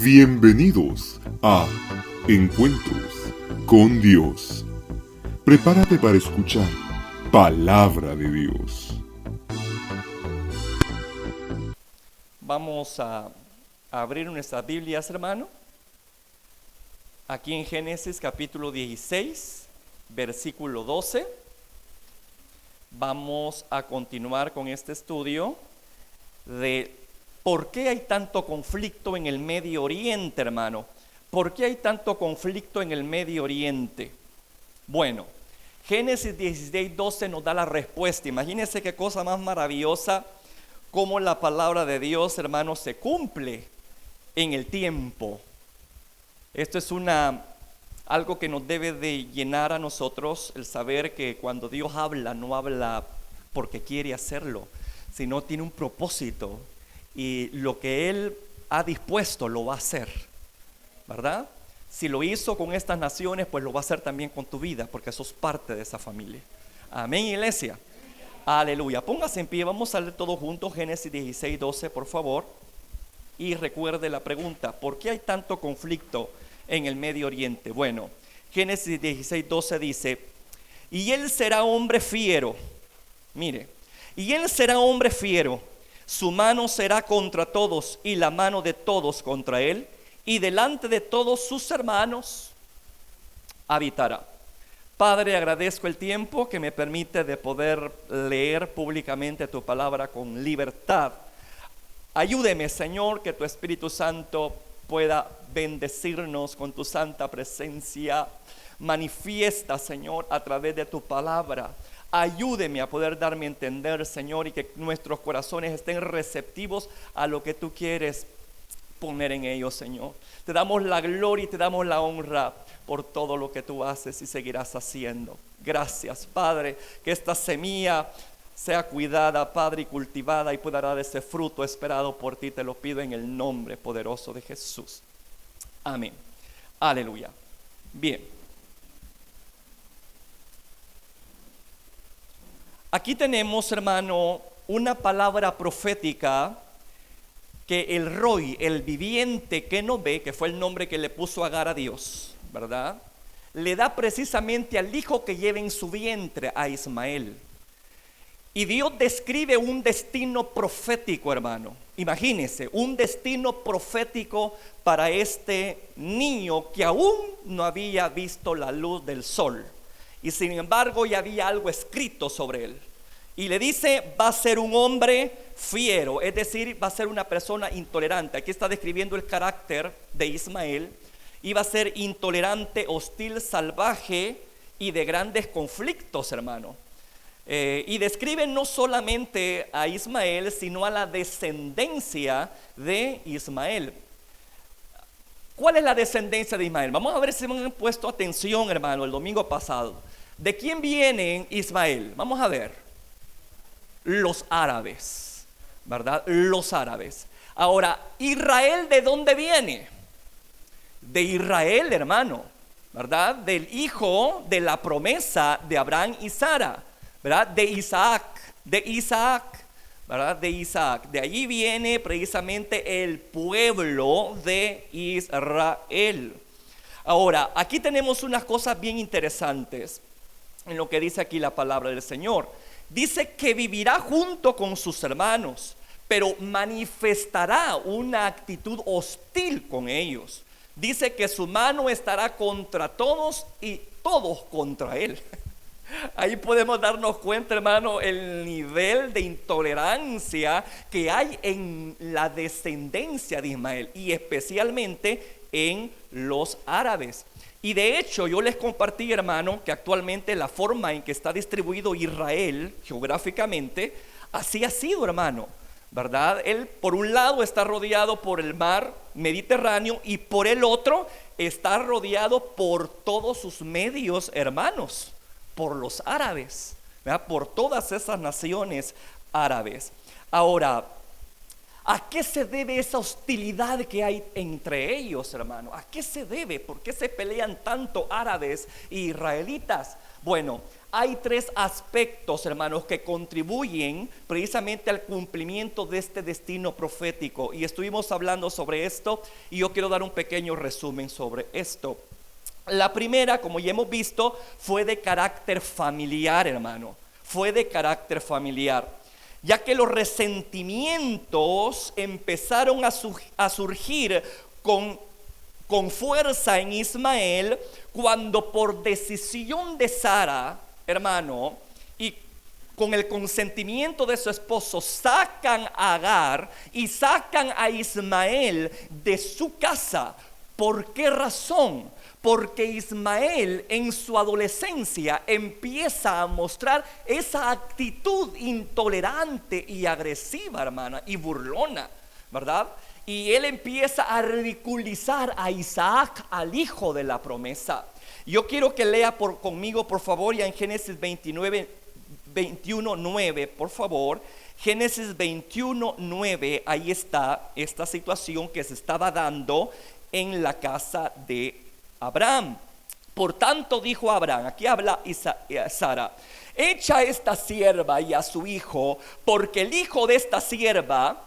Bienvenidos a Encuentros con Dios. Prepárate para escuchar Palabra de Dios. Vamos a abrir nuestras Biblias, hermano. Aquí en Génesis capítulo 16, versículo 12. Vamos a continuar con este estudio de por qué hay tanto conflicto en el Medio Oriente, hermano. ¿Por qué hay tanto conflicto en el Medio Oriente? Bueno, Génesis 16, 12 nos da la respuesta. Imagínense qué cosa más maravillosa, cómo la palabra de Dios, hermano, se cumple en el tiempo. Esto es algo que nos debe de llenar a nosotros, el saber que cuando Dios habla, no habla porque quiere hacerlo, sino tiene un propósito, y lo que Él ha dispuesto lo va a hacer, ¿verdad? Si lo hizo con estas naciones, pues lo va a hacer también con tu vida, porque sos parte de esa familia. Amén, iglesia. Aleluya. Póngase en pie, vamos a leer todos juntos Génesis 16, 12, por favor. Y recuerde la pregunta: ¿por qué hay tanto conflicto en el Medio Oriente? Bueno, Génesis 16, 12 dice: y él será hombre fiero. Mire, y él será hombre fiero, su mano será contra todos y la mano de todos contra él, y delante de todos sus hermanos habitará. Padre, agradezco el tiempo que me permite de poder leer públicamente tu palabra con libertad. Ayúdeme, Señor, que tu Espíritu Santo pueda bendecirnos con tu santa presencia. Manifiesta, Señor, a través de tu palabra. Ayúdeme a poder darme a entender, Señor, y que nuestros corazones estén receptivos a lo que tú quieres poner en ellos, Señor. Te damos la gloria y te damos la honra por todo lo que tú haces y seguirás haciendo. Gracias, Padre, que esta semilla sea cuidada, Padre, y cultivada, y pueda dar ese fruto esperado por ti. Te lo pido en el nombre poderoso de Jesús. Amén. Aleluya. Bien. Aquí tenemos, hermano, una palabra profética que el Roy, el viviente que no ve, que fue el nombre que le puso Agar a Dios, ¿verdad?, le da precisamente al hijo que lleva en su vientre, a Ismael. Y Dios describe un destino profético, hermano. Imagínese, un destino profético para este niño que aún no había visto la luz del sol. Y sin embargo ya había algo escrito sobre él. Y le dice: va a ser un hombre fiero, es decir, va a ser una persona intolerante. Aquí está describiendo el carácter de Ismael. Iba a ser intolerante, hostil, salvaje y de grandes conflictos, hermano. Y describe no solamente a Ismael, sino a la descendencia de Ismael. ¿Cuál es la descendencia de Ismael? Vamos a ver si me han puesto atención, hermano, el domingo pasado. ¿De quién viene Ismael? Vamos a ver. Los árabes, ¿verdad? Los árabes. Ahora, ¿Israel de dónde viene? De Israel, hermano, ¿verdad? Del hijo de la promesa de Abraham y Sara, ¿verdad? De Isaac, ¿verdad? De Isaac. De allí viene precisamente el pueblo de Israel. Ahora, aquí tenemos unas cosas bien interesantes en lo que dice aquí la palabra del Señor. Dice que vivirá junto con sus hermanos, pero manifestará una actitud hostil con ellos. Dice que su mano estará contra todos y todos contra él. Ahí podemos darnos cuenta, hermano, el nivel de intolerancia que hay en la descendencia de Ismael, y especialmente en los árabes. Y de hecho yo les compartí, hermano, que actualmente la forma en que está distribuido Israel geográficamente, así ha sido, hermano, ¿verdad? Él por un lado está rodeado por el mar Mediterráneo, y por el otro está rodeado por todos sus medios hermanos, por los árabes, ¿verdad? Por todas esas naciones árabes. Ahora, ¿a qué se debe esa hostilidad que hay entre ellos, hermano? ¿A qué se debe? ¿Por qué se pelean tanto árabes e israelitas? Bueno, hay tres aspectos, hermanos, que contribuyen precisamente al cumplimiento de este destino profético. Y estuvimos hablando sobre esto y yo quiero dar un pequeño resumen sobre esto. La primera, como ya hemos visto, fue de carácter familiar, hermano. Fue de carácter familiar, ya que los resentimientos empezaron a surgir con fuerza en Ismael cuando por decisión de Sara, hermano, y con el consentimiento de su esposo, sacan a Agar y sacan a Ismael de su casa. ¿Por qué razón? Porque Ismael en su adolescencia empieza a mostrar esa actitud intolerante y agresiva, hermana, y burlona, ¿verdad? Y él empieza a ridiculizar a Isaac, al hijo de la promesa. Yo quiero que lea conmigo, por favor, ya en Génesis 21:9, por favor. Génesis 21:9, ahí está esta situación que se estaba dando en la casa de Abraham. Por tanto dijo Abraham, aquí habla Sara, echa a esta sierva y a su hijo, porque el hijo de esta sierva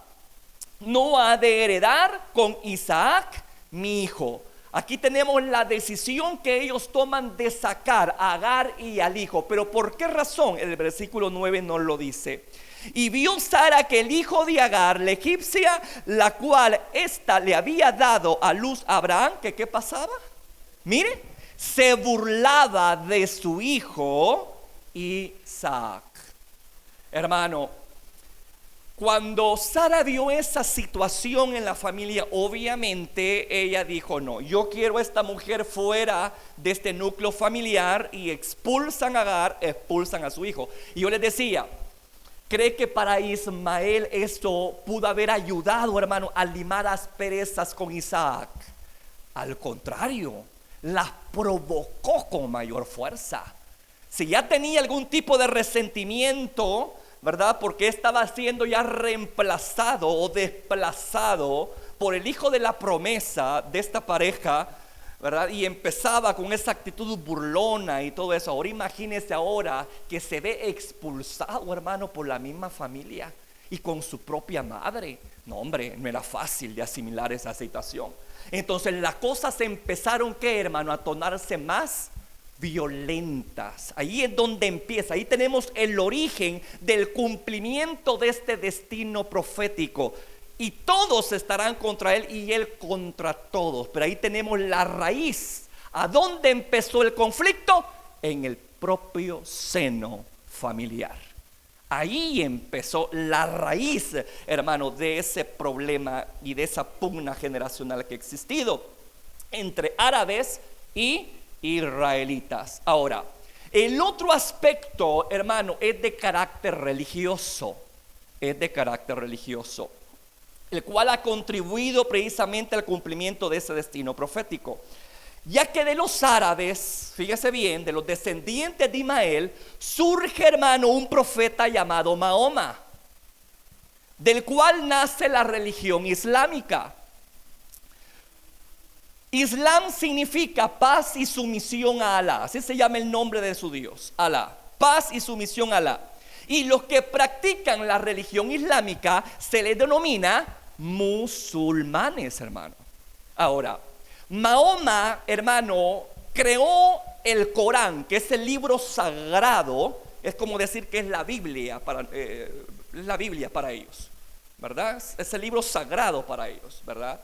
no ha de heredar con Isaac mi hijo. Aquí tenemos la decisión que ellos toman de sacar a Agar y al hijo. Pero ¿por qué razón? El versículo 9 nos lo dice. Y vio Sara que el hijo de Agar, la egipcia, la cual ésta le había dado a luz a Abraham, que ¿qué pasaba? Mire, se burlaba de su hijo Isaac. Hermano, cuando Sara vio esa situación en la familia, obviamente ella dijo, no, yo quiero a esta mujer fuera de este núcleo familiar, y expulsan a Agar, expulsan a su hijo. Y yo les decía, ¿cree que para Ismael esto pudo haber ayudado, hermano, a limar asperezas con Isaac? Al contrario, las provocó con mayor fuerza. Si ya tenía algún tipo de resentimiento, ¿verdad? Porque estaba siendo ya reemplazado o desplazado por el hijo de la promesa de esta pareja, ¿verdad? Y empezaba con esa actitud burlona y todo eso. Ahora imagínese ahora que se ve expulsado, hermano, por la misma familia y con su propia madre. No, hombre, no era fácil de asimilar esa situación. Entonces las cosas empezaron, ¿qué, hermano? A tornarse más violentas. Ahí es donde empieza, ahí tenemos el origen del cumplimiento de este destino profético. Y todos estarán contra él y él contra todos. Pero ahí tenemos la raíz. ¿A dónde empezó el conflicto? En el propio seno familiar. Ahí empezó la raíz, hermano, de ese problema y de esa pugna generacional que ha existido entre árabes y israelitas. Ahora, el otro aspecto, hermano, es de carácter religioso. Es de carácter religioso, el cual ha contribuido precisamente al cumplimiento de ese destino profético. Ya que de los árabes, fíjese bien, de los descendientes de Ismael, surge, hermano, un profeta llamado Mahoma, del cual nace la religión islámica. Islam significa paz y sumisión a Alá. Así se llama el nombre de su Dios, Alá. Paz y sumisión a Alá. Y los que practican la religión islámica se les denomina musulmanes, hermano. Ahora, Mahoma, hermano, creó el Corán, que es el libro sagrado. Es como decir que es la Biblia para ellos, ¿verdad? Es el libro sagrado para ellos, ¿verdad?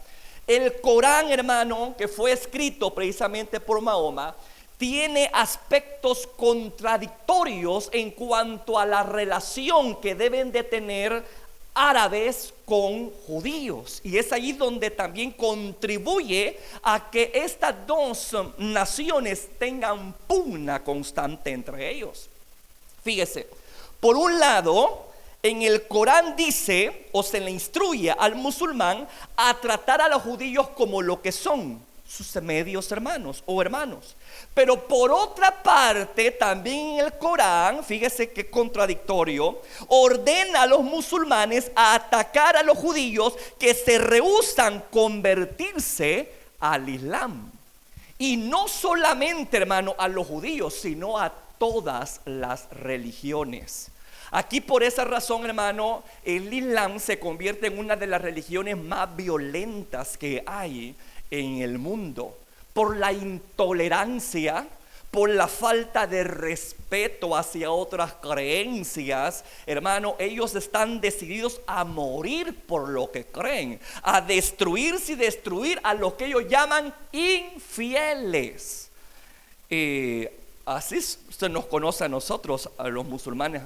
El Corán, hermano, que fue escrito precisamente por Mahoma, tiene aspectos contradictorios en cuanto a la relación que deben de tener árabes con judíos. Y es ahí donde también contribuye a que estas dos naciones tengan pugna constante entre ellos. Fíjese, por un lado, en el Corán dice, o se le instruye al musulmán a tratar a los judíos como lo que son, sus medios hermanos o hermanos. Pero por otra parte, también en el Corán, fíjese qué contradictorio, ordena a los musulmanes a atacar a los judíos que se rehúsan convertirse al Islam. Y no solamente, hermano, a los judíos, sino a todas las religiones. Aquí por esa razón, hermano, el Islam se convierte en una de las religiones más violentas que hay en el mundo, por la intolerancia, por la falta de respeto hacia otras creencias. Hermano, ellos están decididos a morir por lo que creen, a destruirse y destruir a lo que ellos llaman infieles. Así se nos conoce a nosotros, a los musulmanes,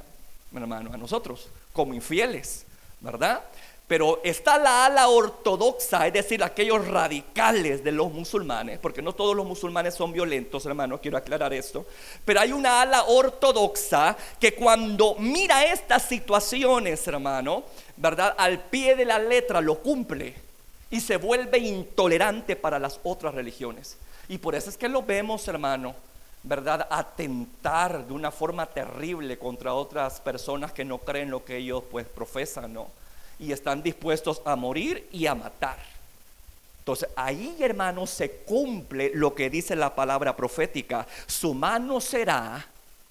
hermano, a nosotros como infieles, ¿verdad? Pero está la ala ortodoxa, es decir, aquellos radicales de los musulmanes, porque no todos los musulmanes son violentos, hermano, quiero aclarar esto. Pero hay una ala ortodoxa que cuando mira estas situaciones, hermano, ¿verdad?, al pie de la letra lo cumple y se vuelve intolerante para las otras religiones. Y por eso es que lo vemos, hermano, ¿verdad?, atentar de una forma terrible contra otras personas que no creen lo que ellos pues profesan, ¿no? Y están dispuestos a morir y a matar. Entonces ahí, hermano, se cumple lo que dice la palabra profética: su mano será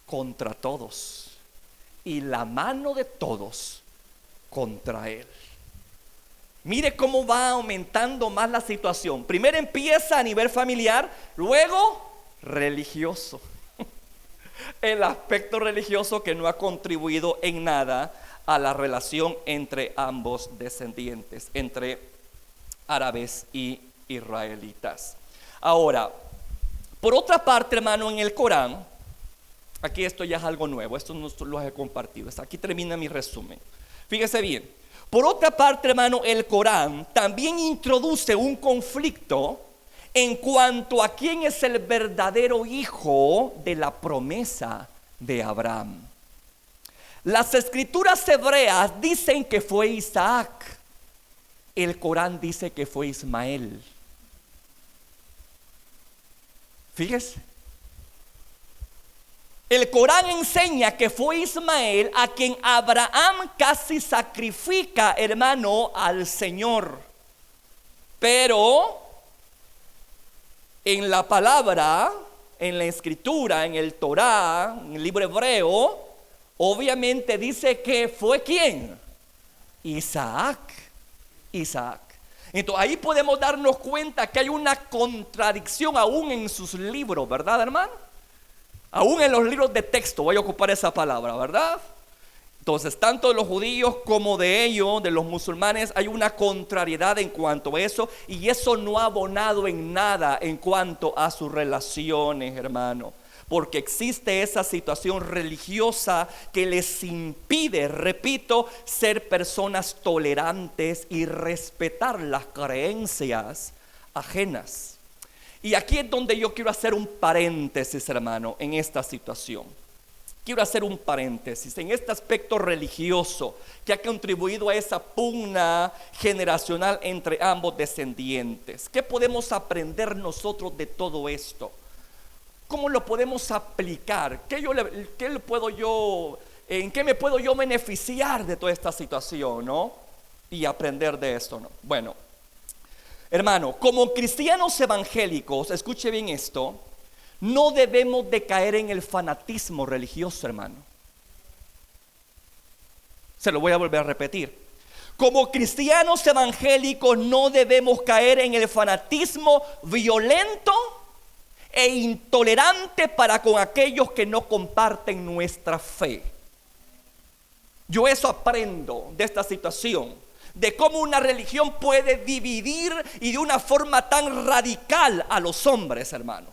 contra todos y la mano de todos contra él. Mire cómo va aumentando más la situación. Primero empieza a nivel familiar, luego religioso. El aspecto religioso que no ha contribuido en nada a la relación entre ambos descendientes, entre árabes y israelitas. Ahora, por otra parte, hermano, en el Corán, aquí esto ya es algo nuevo, esto no lo he compartido, aquí termina mi resumen. Fíjese bien, por otra parte, hermano, el Corán también introduce un conflicto en cuanto a quién es el verdadero hijo de la promesa de Abraham. Las escrituras hebreas dicen que fue Isaac. El Corán dice que fue Ismael. Fíjese. El Corán enseña que fue Ismael a quien Abraham casi sacrifica, hermano, al Señor. Pero en la palabra, en la escritura, en el Torá, en el libro hebreo, obviamente dice que fue ¿quién? Isaac. Entonces ahí podemos darnos cuenta que hay una contradicción aún en sus libros, ¿verdad, hermano? Aún en los libros de texto, voy a ocupar esa palabra, ¿verdad? Entonces, tanto de los judíos como de ellos, de los musulmanes, hay una contrariedad en cuanto a eso, y eso no ha abonado en nada en cuanto a sus relaciones, hermano. Porque existe esa situación religiosa que les impide, repito, ser personas tolerantes y respetar las creencias ajenas. Y aquí es donde yo quiero hacer un paréntesis, hermano, en esta situación. Quiero hacer un paréntesis en este aspecto religioso que ha contribuido a esa pugna generacional entre ambos descendientes. ¿Qué podemos aprender nosotros de todo esto? ¿Cómo lo podemos aplicar? ¿En qué me puedo yo beneficiar de toda esta situación, no? Y aprender de esto, ¿no? Bueno, hermano, como cristianos evangélicos, escuche bien esto, no debemos de caer en el fanatismo religioso, hermano. Se lo voy a volver a repetir. Como cristianos evangélicos no debemos caer en el fanatismo violento e intolerante para con aquellos que no comparten nuestra fe. Yo eso aprendo de esta situación, de cómo una religión puede dividir y de una forma tan radical a los hombres, hermano,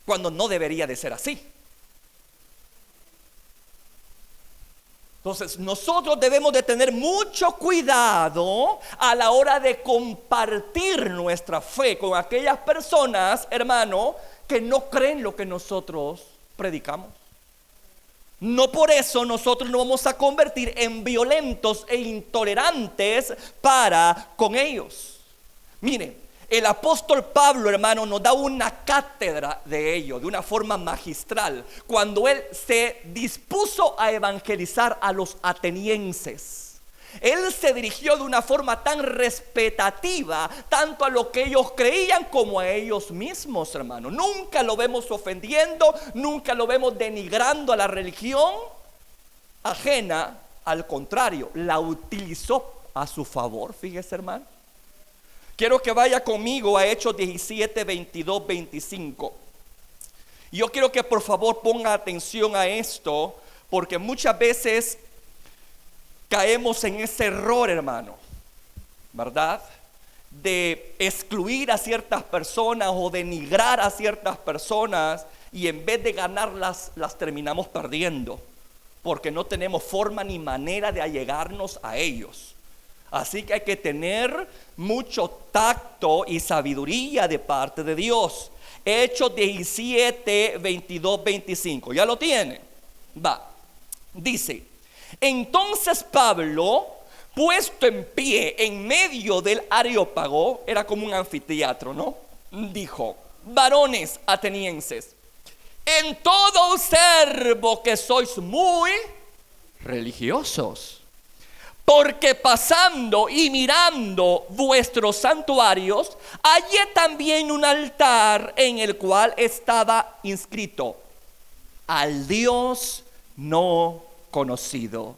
cuando no debería de ser así. Entonces nosotros debemos de tener mucho cuidado a la hora de compartir nuestra fe con aquellas personas, hermano, que no creen lo que nosotros predicamos. No por eso nosotros nos vamos a convertir en violentos e intolerantes para con ellos. Miren, el apóstol Pablo, hermano, nos da una cátedra de ello, de una forma magistral, cuando él se dispuso a evangelizar a los atenienses. Él se dirigió de una forma tan respetativa, tanto a lo que ellos creían como a ellos mismos, hermano. Nunca lo vemos ofendiendo, nunca lo vemos denigrando a la religión ajena. Al contrario, la utilizó a su favor, fíjese, hermano. Quiero que vaya conmigo a Hechos 17, 22, 25. Yo quiero que por favor ponga atención a esto, porque muchas veces caemos en ese error, hermano, ¿verdad? De excluir a ciertas personas o denigrar a ciertas personas, y en vez de ganarlas, las terminamos perdiendo, porque no tenemos forma ni manera de allegarnos a ellos. Así que hay que tener mucho tacto y sabiduría de parte de Dios. Hechos 17, 22, 25. ¿Ya lo tiene? Va. Dice: entonces Pablo, puesto en pie en medio del Areópago, era como un anfiteatro, ¿no? Dijo: varones atenienses, en todo observo que sois muy religiosos. Porque pasando y mirando vuestros santuarios, hallé también un altar en el cual estaba inscrito: al Dios no conocido,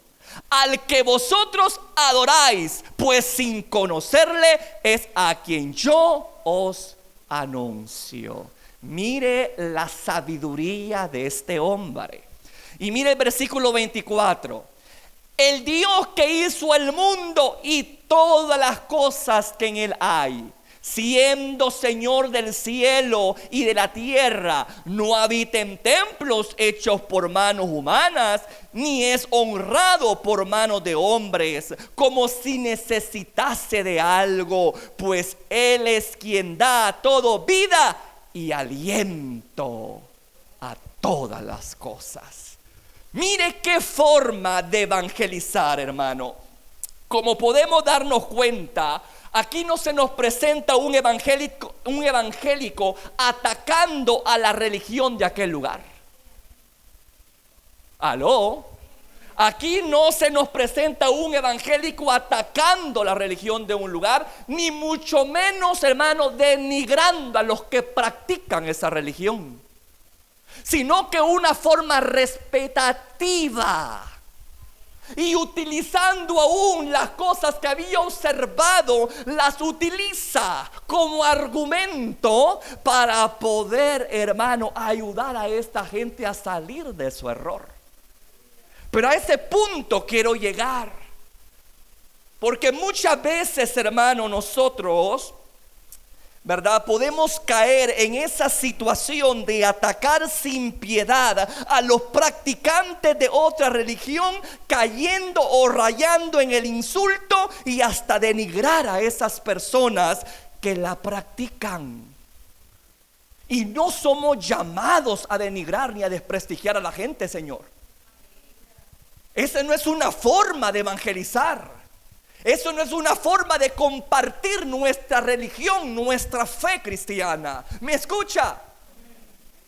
al que vosotros adoráis, pues sin conocerle es a quien yo os anuncio. Mire la sabiduría de este hombre. Y mire el versículo 24. El Dios que hizo el mundo y todas las cosas que en él hay, siendo Señor del cielo y de la tierra, no habita en templos hechos por manos humanas, ni es honrado por manos de hombres, como si necesitase de algo, pues Él es quien da a todo vida y aliento a todas las cosas. Mire qué forma de evangelizar, hermano. Como podemos darnos cuenta, aquí no se nos presenta un evangélico atacando a la religión de aquel lugar. ¿Aló? Aquí no se nos presenta un evangélico atacando la religión de un lugar, ni mucho menos, hermano, denigrando a los que practican esa religión, sino que una forma respetativa y utilizando aún las cosas que había observado, las utiliza como argumento para poder, hermano, ayudar a esta gente a salir de su error. Pero a ese punto quiero llegar, porque muchas veces, hermano, nosotros, ¿verdad?, podemos caer en esa situación de atacar sin piedad a los practicantes de otra religión, cayendo o rayando en el insulto y hasta denigrar a esas personas que la practican. Y no somos llamados a denigrar ni a desprestigiar a la gente, Señor. Esa no es una forma de evangelizar. Eso no es una forma de compartir nuestra religión, nuestra fe cristiana. ¿Me escucha?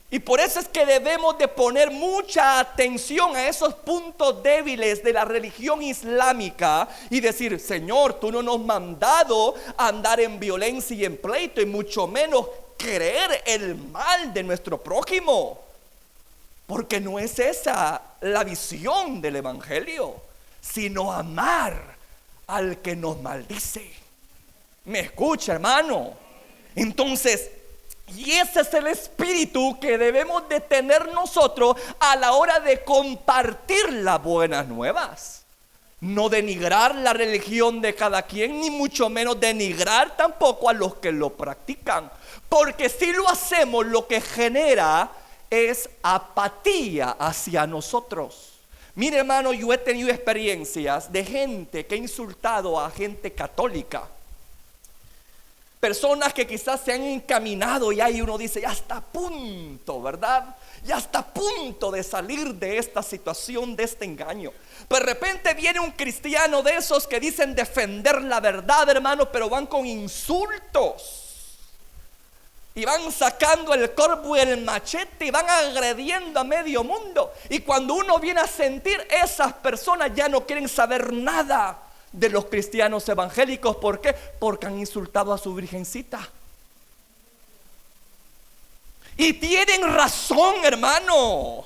Y por eso es que debemos de poner mucha atención a esos puntos débiles de la religión islámica y decir: Señor, tú no nos has mandado a andar en violencia y en pleito, y mucho menos creer el mal de nuestro prójimo, porque no es esa la visión del evangelio, sino amar al que nos maldice. ¿Me escucha, hermano? Entonces, y ese es el espíritu que debemos de tener nosotros a la hora de compartir las buenas nuevas. No denigrar la religión de cada quien, ni mucho menos denigrar tampoco a los que lo practican, porque si lo hacemos, lo que genera es apatía hacia nosotros. Mire, hermano, yo he tenido experiencias de gente que ha insultado a gente católica, personas que quizás se han encaminado y ahí uno dice: ya está a punto, ¿verdad? Ya está a punto de salir de esta situación, de este engaño. Pero de repente viene un cristiano de esos que dicen defender la verdad, hermano, pero van con insultos. Y van sacando el corvo y el machete y van agrediendo a medio mundo. Y cuando uno viene a sentir, esas personas ya no quieren saber nada de los cristianos evangélicos. ¿Por qué? Porque han insultado a su virgencita. Y tienen razón, hermano.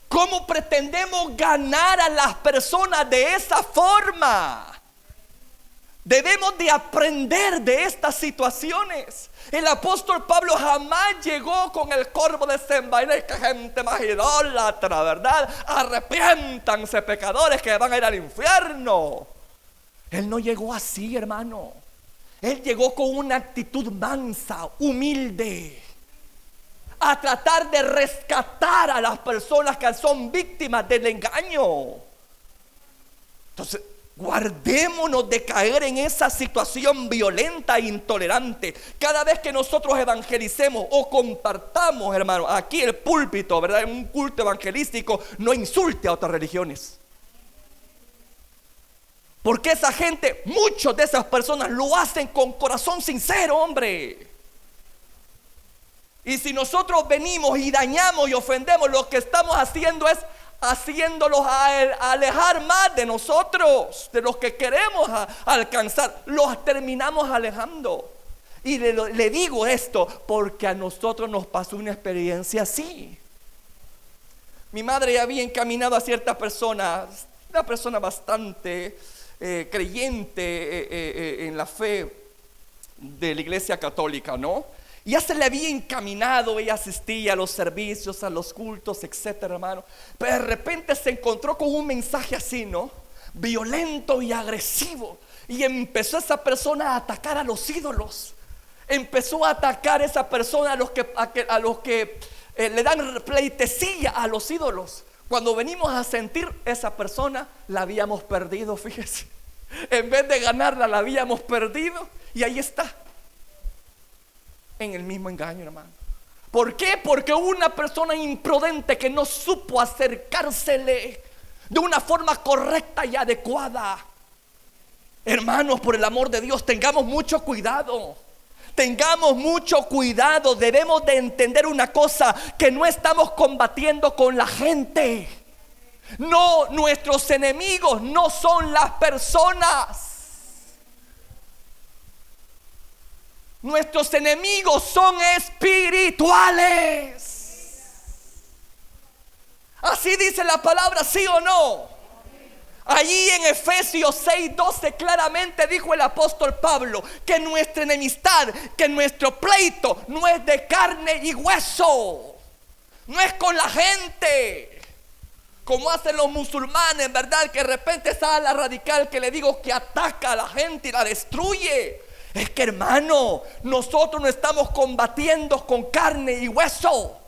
¿Cómo pretendemos ganar a las personas de esa forma? Debemos de aprender de estas situaciones. El apóstol Pablo jamás llegó con el corvo desenvainado, que gente más idólatra, ¿verdad? Arrepiéntanse, pecadores, que van a ir al infierno. Él no llegó así, hermano. Él llegó con una actitud mansa, humilde, a tratar de rescatar a las personas que son víctimas del engaño. Entonces, guardémonos de caer en esa situación violenta e intolerante. Cada vez que nosotros evangelicemos o compartamos, hermano, aquí el púlpito, ¿verdad? En un culto evangelístico, no insulte a otras religiones. Porque esa gente, muchas de esas personas lo hacen con corazón sincero, hombre. Y si nosotros venimos y dañamos y ofendemos, lo que estamos haciendo es haciéndolos alejar más de nosotros, de los que queremos alcanzar. Los terminamos alejando. Y le digo esto porque a nosotros nos pasó una experiencia así. Mi madre había encaminado a cierta persona, una persona bastante creyente en la fe de la iglesia católica, ¿no? Ya se le había encaminado, ella asistía a los servicios, a los cultos, etcétera, hermano. Pero de repente se encontró con un mensaje así, ¿no? Violento y agresivo. Y empezó esa persona a atacar a los ídolos. Empezó a atacar a esa persona a los que le dan pleitesía a los ídolos. Cuando venimos a sentir, esa persona la habíamos perdido, fíjese. En vez de ganarla, la habíamos perdido. Y ahí está, en el mismo engaño, hermano. ¿Por qué? Porque una persona imprudente que no supo acercársele de una forma correcta y adecuada. Hermanos, por el amor de Dios, tengamos mucho cuidado. Tengamos mucho cuidado. Debemos de entender una cosa, que no estamos combatiendo con la gente. No, nuestros enemigos no son las personas. Nuestros enemigos son espirituales. Así dice la palabra, ¿sí o no? Allí en Efesios 6:12 claramente dijo el apóstol Pablo que nuestra enemistad, que nuestro pleito no es de carne y hueso, no es con la gente, como hacen los musulmanes, ¿verdad? Que de repente está la radical que le digo que ataca a la gente y la destruye. Es que, hermano, nosotros no estamos combatiendo con carne y hueso.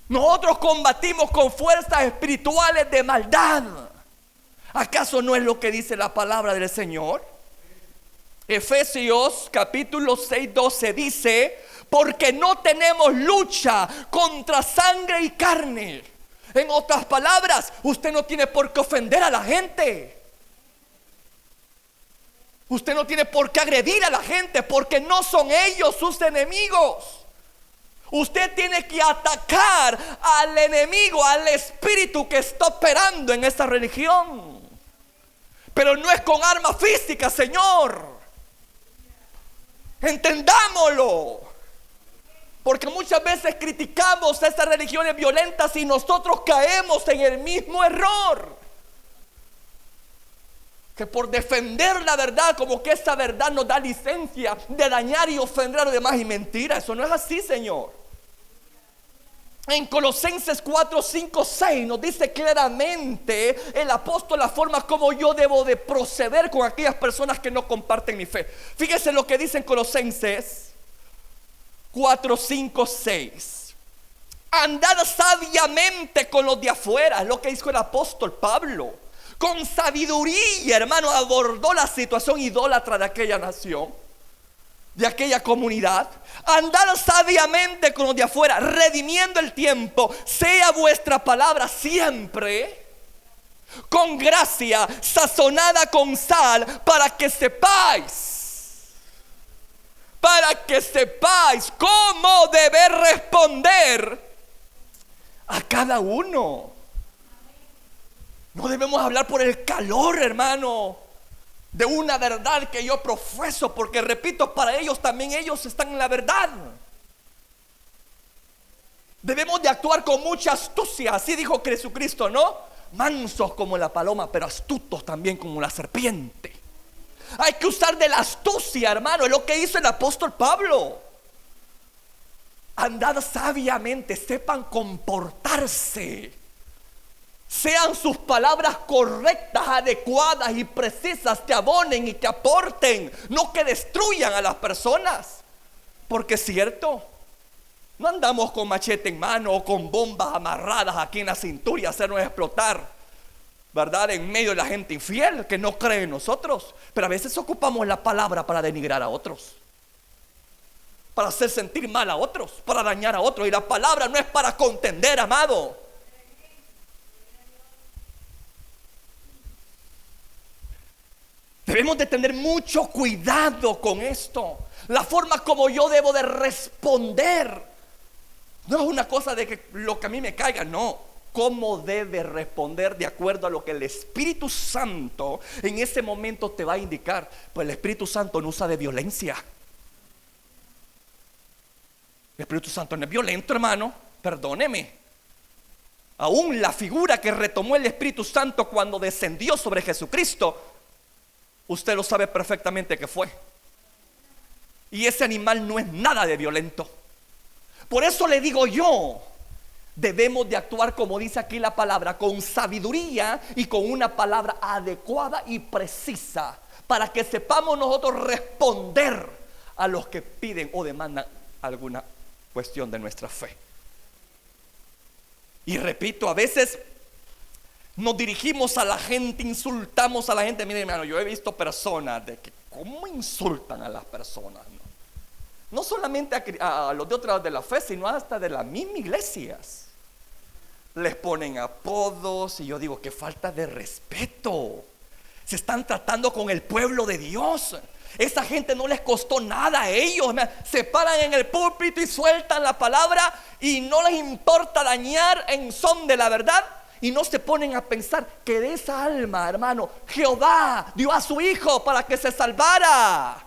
Nosotros combatimos con fuerzas espirituales de maldad. ¿Acaso no es lo que dice la palabra del Señor? Efesios capítulo 6:12 dice: porque no tenemos lucha contra sangre y carne. En otras palabras, usted no tiene por qué ofender a la gente. Usted no tiene por qué agredir a la gente, porque no son ellos sus enemigos. Usted tiene que atacar al enemigo, al espíritu que está operando en esa religión. Pero no es con armas físicas, Señor. Entendámoslo. Porque muchas veces criticamos a estas religiones violentas y nosotros caemos en el mismo error. Que por defender la verdad, como que esa verdad nos da licencia de dañar y ofender a los demás. Y mentira, eso no es así, Señor. En Colosenses 4, 5, 6 nos dice claramente el apóstol la forma como yo debo de proceder con aquellas personas que no comparten mi fe. Fíjese lo que dice en Colosenses 4, 5, 6. Andad sabiamente con los de afuera, es lo que dijo el apóstol Pablo. Con sabiduría, hermano, abordó la situación idólatra de aquella nación, de aquella comunidad. Andad sabiamente con los de afuera, redimiendo el tiempo. Sea vuestra palabra siempre con gracia, sazonada con sal, para que sepáis cómo deber responder a cada uno. No debemos hablar por el calor, hermano, de una verdad que yo profeso, porque repito, para ellos también ellos están en la verdad. Debemos de actuar con mucha astucia, así dijo Jesucristo, ¿no? Mansos como la paloma, pero astutos también como la serpiente. Hay que usar de la astucia, hermano, es lo que hizo el apóstol Pablo. Andad sabiamente, sepan comportarse. Sean sus palabras correctas, adecuadas y precisas, que abonen y que aporten, no que destruyan a las personas. Porque es cierto, no andamos con machete en mano o con bombas amarradas aquí en la cintura y hacernos explotar, ¿verdad? En medio de la gente infiel que no cree en nosotros. Pero a veces ocupamos la palabra para denigrar a otros, para hacer sentir mal a otros, para dañar a otros. Y la palabra no es para contender, amado. Debemos de tener mucho cuidado con esto. La forma como yo debo de responder no es una cosa de que lo que a mí me caiga, no. Cómo debe responder de acuerdo a lo que el Espíritu Santo en ese momento te va a indicar. Pues el Espíritu Santo no usa de violencia. El Espíritu Santo no es violento, hermano. Perdóneme. Aún la figura que retomó el Espíritu Santo cuando descendió sobre Jesucristo, usted lo sabe perfectamente que fue. Y ese animal no es nada de violento. Por eso le digo yo, debemos de actuar como dice aquí la palabra, con sabiduría y con una palabra adecuada y precisa, para que sepamos nosotros responder a los que piden o demandan alguna cuestión de nuestra fe. Y repito, a veces nos dirigimos a la gente, insultamos a la gente. Miren, hermano, yo he visto personas de que cómo insultan a las personas, no solamente a los de otras de la fe, sino hasta de las mismas iglesias. Les ponen apodos y yo digo, qué falta de respeto. Se están tratando con el pueblo de Dios. Esa gente no les costó nada a ellos. Se paran en el púlpito y sueltan la palabra y no les importa dañar en son de la verdad. Y no se ponen a pensar que de esa alma, hermano, Jehová dio a su hijo para que se salvara.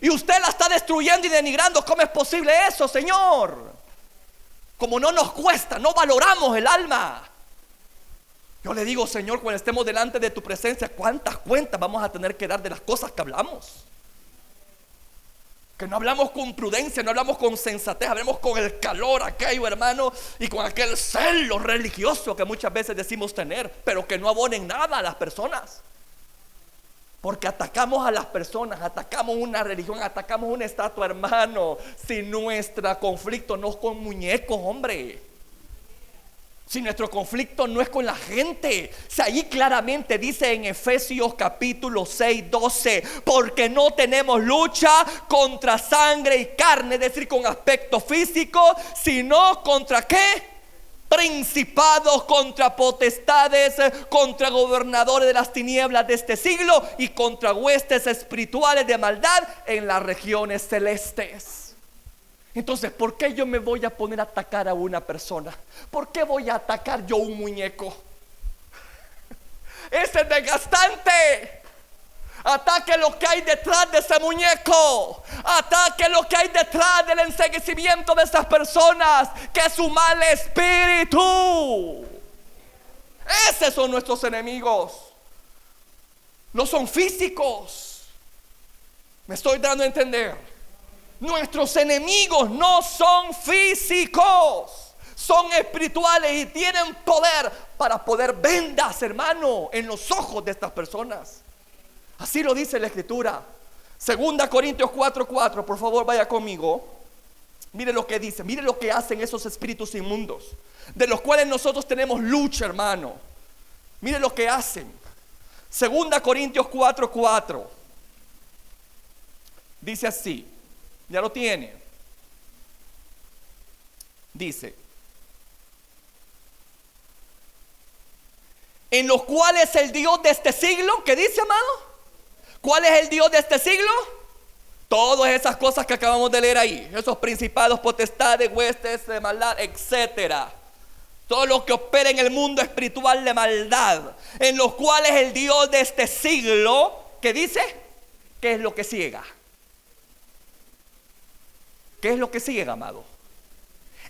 Y usted la está destruyendo y denigrando. ¿Cómo es posible eso, Señor? Como no nos cuesta, no valoramos el alma. Yo le digo, Señor, cuando estemos delante de tu presencia, ¿cuántas cuentas vamos a tener que dar de las cosas que hablamos? Que no hablamos con prudencia, no hablamos con sensatez, hablamos con el calor aquello, hermano, y con aquel celo religioso que muchas veces decimos tener, pero que no abonen nada a las personas. Porque atacamos a las personas, atacamos una religión, atacamos una estatua, hermano. Si nuestro conflicto no es con muñecos, hombre. Si nuestro conflicto no es con la gente. Si ahí claramente dice en Efesios capítulo 6, 12, porque no tenemos lucha contra sangre y carne, es decir, con aspecto físico, sino contra ¿qué? Principados, contra potestades, contra gobernadores de las tinieblas de este siglo y contra huestes espirituales de maldad en las regiones celestes. Entonces, ¿por qué yo me voy a poner a atacar a una persona? ¿Por qué voy a atacar yo un muñeco? Ese es desgastante. Ataque lo que hay detrás de ese muñeco. Ataque lo que hay detrás del enseguecimiento de esas personas, que es su mal espíritu. Esos son nuestros enemigos. No son físicos. ¿Me estoy dando a entender? Nuestros enemigos no son físicos, son espirituales y tienen poder para poner vendas, hermano, en los ojos de estas personas. Así lo dice la Escritura. 2 Corintios 4:4, por favor vaya conmigo. Mire lo que dice, mire lo que hacen esos espíritus inmundos, de los cuales nosotros tenemos lucha, hermano. Mire lo que hacen. 2 Corintios 4:4. Dice así, ya lo tiene. Dice: en los cuales el Dios de este siglo, ¿qué dice, amado? ¿Cuál es el Dios de este siglo? Todas esas cosas que acabamos de leer ahí, esos principados, potestades, huestes de maldad, etcétera. todo lo que opera en el mundo espiritual de maldad, en los cuales el Dios de este siglo, ¿qué dice? ¿Qué es lo que ciega? ¿Qué es lo que ciega, amado?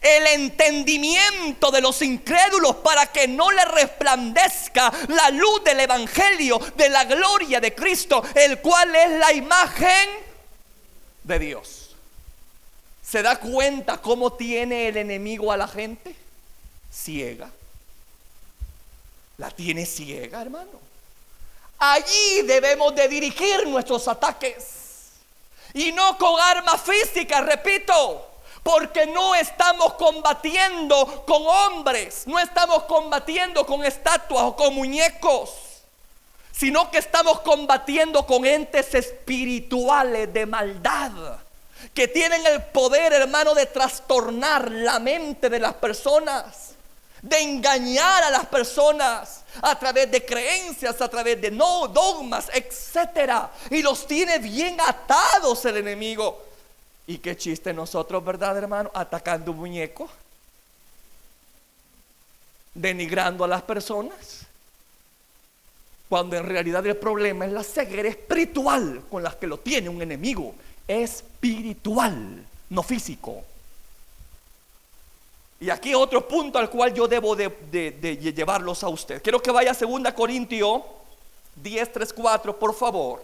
El entendimiento de los incrédulos, para que no le resplandezca la luz del evangelio de la gloria de Cristo, el cual es la imagen de Dios. ¿Se da cuenta cómo tiene el enemigo a la gente? Ciega. La tiene ciega, hermano. Allí debemos de dirigir nuestros ataques, y no con armas físicas, repito, porque no estamos combatiendo con hombres, no estamos combatiendo con estatuas o con muñecos, sino que estamos combatiendo con entes espirituales de maldad, que tienen el poder, hermano, de trastornar la mente de las personas, de engañar a las personas a través de creencias, a través de dogmas, etcétera. Y los tiene bien atados el enemigo. Y qué chiste nosotros, ¿verdad, hermano? Atacando un muñeco, denigrando a las personas, cuando en realidad el problema es la ceguera espiritual con la que lo tiene un enemigo. Espiritual, no físico. Y aquí otro punto al cual yo debo de llevarlos a usted. Quiero que vaya a 2 Corintios 10, 3, 4, por favor.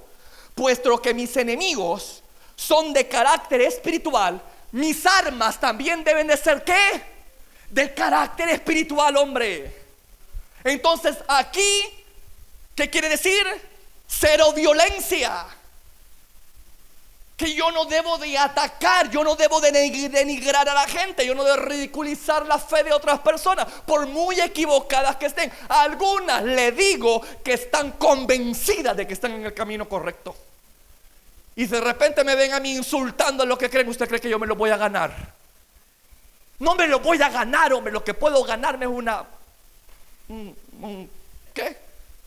Puesto que mis enemigos son de carácter espiritual, mis armas también deben de ser, ¿qué? De carácter espiritual, hombre. Entonces aquí, ¿qué quiere decir? Cero violencia. Que yo no debo de atacar, yo no debo de denigrar a la gente, yo no debo ridiculizar la fe de otras personas, por muy equivocadas que estén. A algunas le digo que están convencidas de que están en el camino correcto, y de repente me ven a mí insultando lo que creen. ¿Usted cree que yo me lo voy a ganar? No me lo voy a ganar, hombre. Lo que puedo ganarme es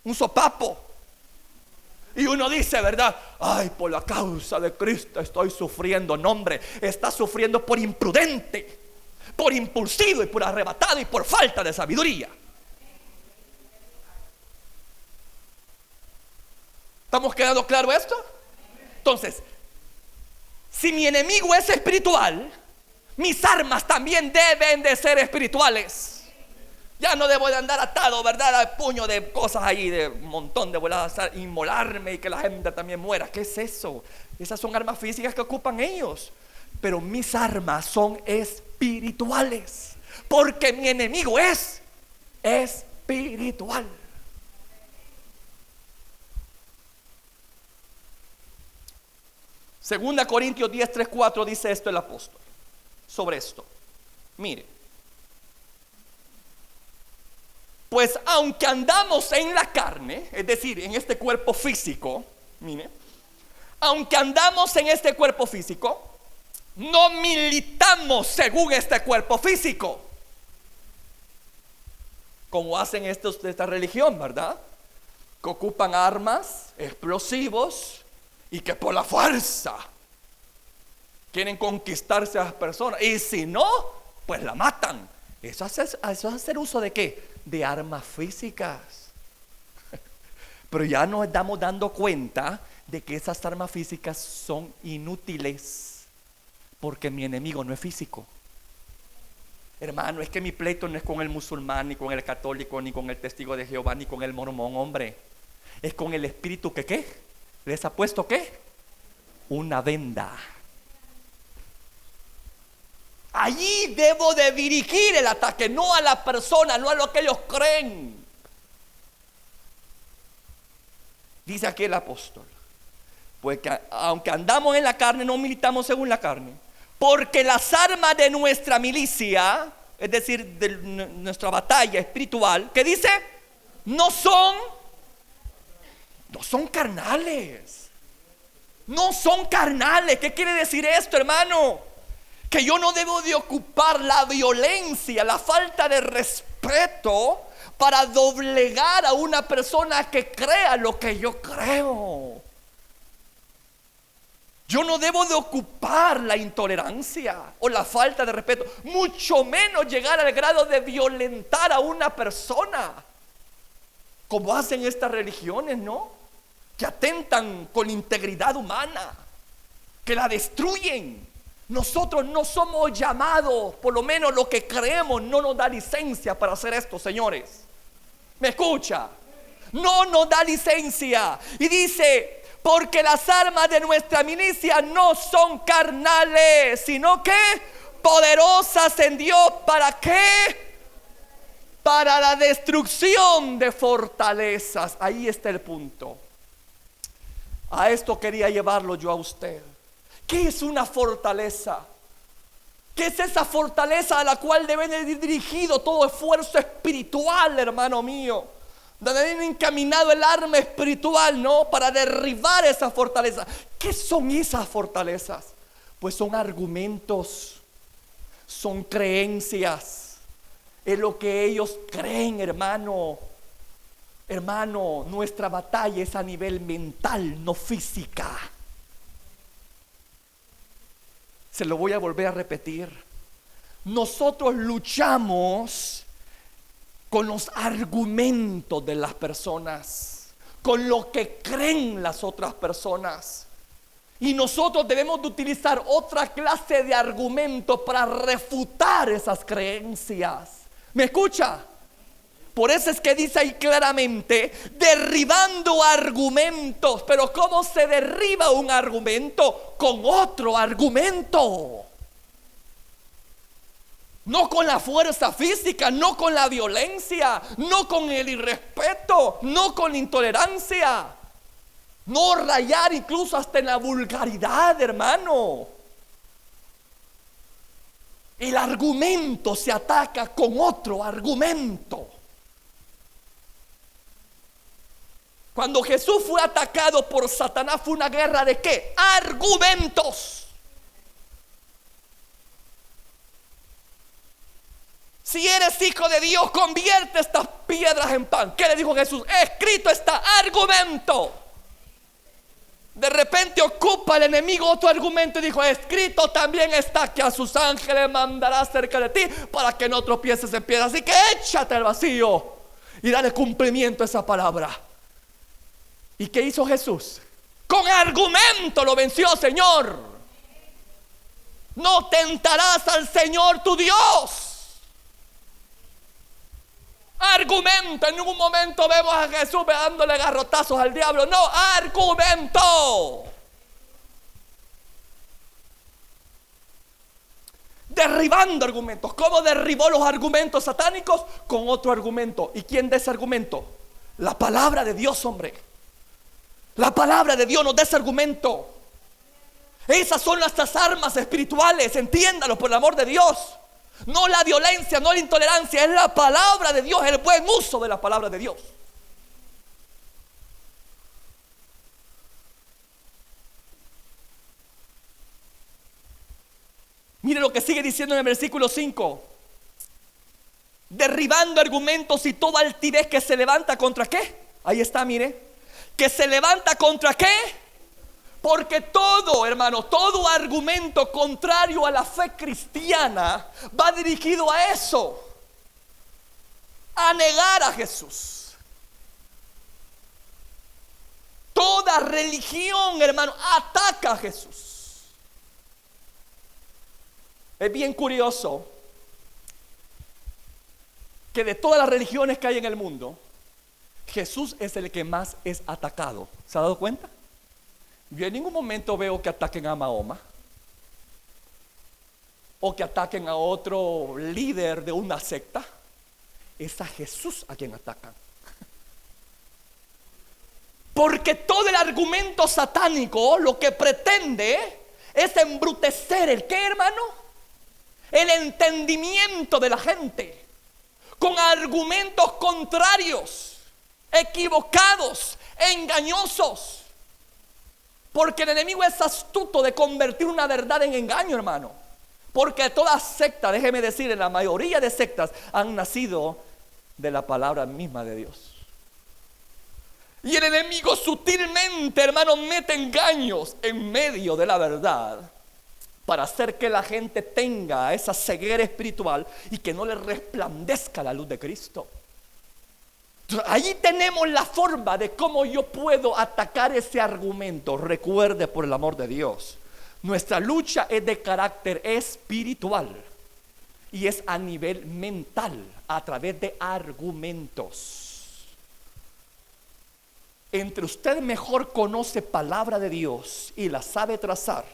un sopapo. Y uno dice, ¿verdad? Ay, por la causa de Cristo estoy sufriendo. No, hombre, está sufriendo por imprudente, por impulsivo y por arrebatado y por falta de sabiduría. ¿Estamos quedando claro esto? Entonces, si mi enemigo es espiritual, mis armas también deben de ser espirituales. Ya no debo de andar atado, ¿verdad?, al puño de cosas ahí, de un montón de voladas, inmolarme y que la gente también muera. ¿Qué es eso? Esas son armas físicas que ocupan ellos. Pero mis armas son espirituales, porque mi enemigo es espiritual. Segunda Corintios 10, 3, 4 dice esto el apóstol sobre esto. Mire. Pues aunque andamos en la carne, es decir, en este cuerpo físico, mire, aunque andamos en este cuerpo físico, no militamos según este cuerpo físico, como hacen estos de esta religión, ¿verdad? Que ocupan armas, explosivos, y que por la fuerza quieren conquistarse a las personas, y si no, pues la matan. Eso es hacer uso ¿de qué? De armas físicas. Pero ya nos estamos dando cuenta de que esas armas físicas son inútiles, porque mi enemigo no es físico. Hermano, es que mi pleito no es con el musulmán, ni con el católico, ni con el testigo de Jehová, ni con el mormón, hombre. Es con el espíritu que ¿qué? ¿Les ha puesto qué? Una venda. Allí debo de dirigir el ataque, no a la persona, no a lo que ellos creen. Dice aquí el apóstol, pues que aunque andamos en la carne, no militamos según la carne, porque las armas de nuestra milicia, es decir, de nuestra batalla espiritual, ¿qué dice? No son carnales. No son carnales. ¿Qué quiere decir esto, hermano? Que yo no debo de ocupar la violencia, la falta de respeto para doblegar a una persona que crea lo que yo creo. Yo no debo de ocupar la intolerancia o la falta de respeto, mucho menos llegar al grado de violentar a una persona, como hacen estas religiones, ¿no? Que atentan con la integridad humana, que la destruyen. Nosotros no somos llamados, por lo menos lo que creemos no nos da licencia para hacer esto, señores. ¿Me escucha? No nos da licencia. Y dice: porque las armas de nuestra milicia no son carnales, sino que poderosas en Dios. ¿Para qué? Para la destrucción de fortalezas. Ahí está el punto. A esto quería llevarlo yo a usted. ¿Qué es una fortaleza? ¿Qué es esa fortaleza a la cual debe ir dirigido todo esfuerzo espiritual, hermano mío? Donde viene encaminado el arma espiritual, ¿no? Para derribar esa fortaleza. ¿Qué son esas fortalezas? Pues son argumentos, son creencias. Es lo que ellos creen, hermano. Hermano, nuestra batalla es a nivel mental, no física. Se lo voy a volver a repetir. Nosotros luchamos con los argumentos de las personas, con lo que creen las otras personas. Y nosotros debemos de utilizar otra clase de argumentos para refutar esas creencias. ¿Me escucha? Por eso es que dice ahí claramente, derribando argumentos. Pero ¿cómo se derriba un argumento? Con otro argumento. No con la fuerza física, no con la violencia, no con el irrespeto, no con la intolerancia. No rayar incluso hasta en la vulgaridad, hermano. El argumento se ataca con otro argumento. Cuando Jesús fue atacado por Satanás, fue una guerra de ¿qué? Argumentos. Si eres hijo de Dios, convierte estas piedras en pan. ¿Qué le dijo Jesús? Escrito está, argumento. De repente ocupa el enemigo otro argumento y dijo: escrito también está que a sus ángeles mandará cerca de ti para que no tropieces en piedra. Así que échate al vacío y dale cumplimiento a esa palabra. ¿Y qué hizo Jesús? Con argumento lo venció, Señor. No tentarás al Señor tu Dios. Argumento. En ningún momento vemos a Jesús dándole garrotazos al diablo. No, argumento. Derribando argumentos. ¿Cómo derribó los argumentos satánicos? Con otro argumento. ¿Y quién da ese argumento? La palabra de Dios, hombre. La palabra de Dios nos da ese argumento. Esas son nuestras armas espirituales. Entiéndalo, por el amor de Dios. No la violencia, no la intolerancia. Es la palabra de Dios, el buen uso de la palabra de Dios. Mire lo que sigue diciendo en el versículo 5. Derribando argumentos y toda altivez que se levanta contra ¿qué? Ahí está, mire. Que se levanta contra ¿qué? Porque todo, hermano, todo argumento contrario a la fe cristiana va dirigido a eso. A negar a Jesús. Toda religión, hermano, ataca a Jesús. Es bien curioso que de todas las religiones que hay en el mundo, Jesús es el que más es atacado. ¿Se ha dado cuenta? Yo en ningún momento veo que ataquen a Mahoma o que ataquen a otro líder de una secta. Es a Jesús a quien atacan. Porque todo el argumento satánico lo que pretende es embrutecer el ¿qué, hermano? El entendimiento de la gente con argumentos contrarios, equivocados, engañosos. Porque el enemigo es astuto de convertir una verdad en engaño, hermano. Porque todas sectas, déjeme decir, en la mayoría de sectas han nacido de la palabra misma de Dios. Y el enemigo sutilmente, hermano, mete engaños en medio de la verdad para hacer que la gente tenga esa ceguera espiritual y que no le resplandezca la luz de Cristo. Entonces, ahí tenemos la forma de cómo yo puedo atacar ese argumento. Recuerde, por el amor de Dios, nuestra lucha es de carácter espiritual y es a nivel mental, a través de argumentos. Entre usted mejor conoce palabra de Dios y la sabe trazar,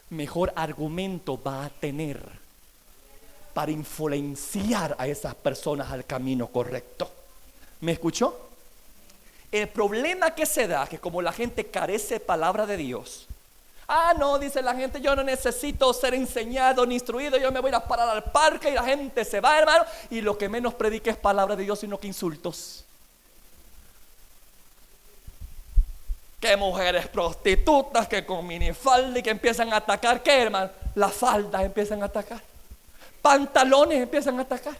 mejor argumento va a tener para influenciar a esas personas al camino correcto. ¿Me escuchó? El problema que se da, que como la gente carece de palabra de Dios, no, dice la gente, yo no necesito ser enseñado ni instruido, yo me voy a parar al parque y la gente se va, hermano, y lo que menos predica es palabra de Dios, sino que insultos. Que mujeres prostitutas, que con minifalda, y que empiezan a atacar, ¿qué, hermano? Las faldas empiezan a atacar, pantalones empiezan a atacar,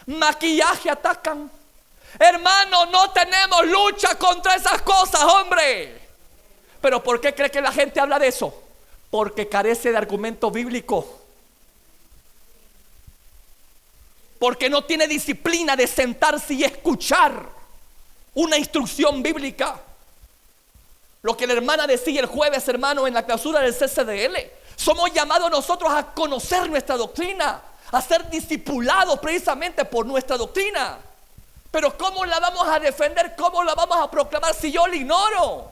maquillaje atacan. Hermano, no tenemos lucha contra esas cosas, hombre. ¿Pero por qué cree que la gente habla de eso? Porque carece de argumento bíblico. Porque no tiene disciplina de sentarse y escuchar una instrucción bíblica. Lo que la hermana decía el jueves, hermano, en la clausura del CCDL. Somos llamados nosotros a conocer nuestra doctrina, a ser discipulados precisamente por nuestra doctrina. Pero ¿cómo la vamos a defender? ¿Cómo la vamos a proclamar si yo la ignoro?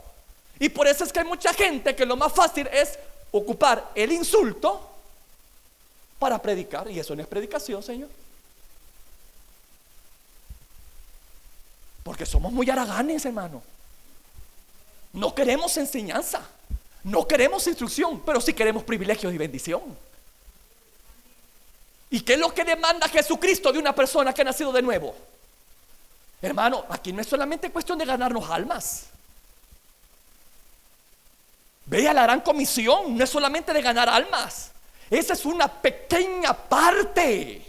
Y por eso es que hay mucha gente que lo más fácil es ocupar el insulto para predicar. Y eso no es predicación, Señor. Porque somos muy haraganes, hermano. No queremos enseñanza, no queremos instrucción, pero sí queremos privilegios y bendición. ¿Y qué es lo que demanda Jesucristo de una persona que ha nacido de nuevo? Hermano, aquí no es solamente cuestión de ganarnos almas. Vea, la gran comisión no es solamente de ganar almas. Esa es una pequeña parte,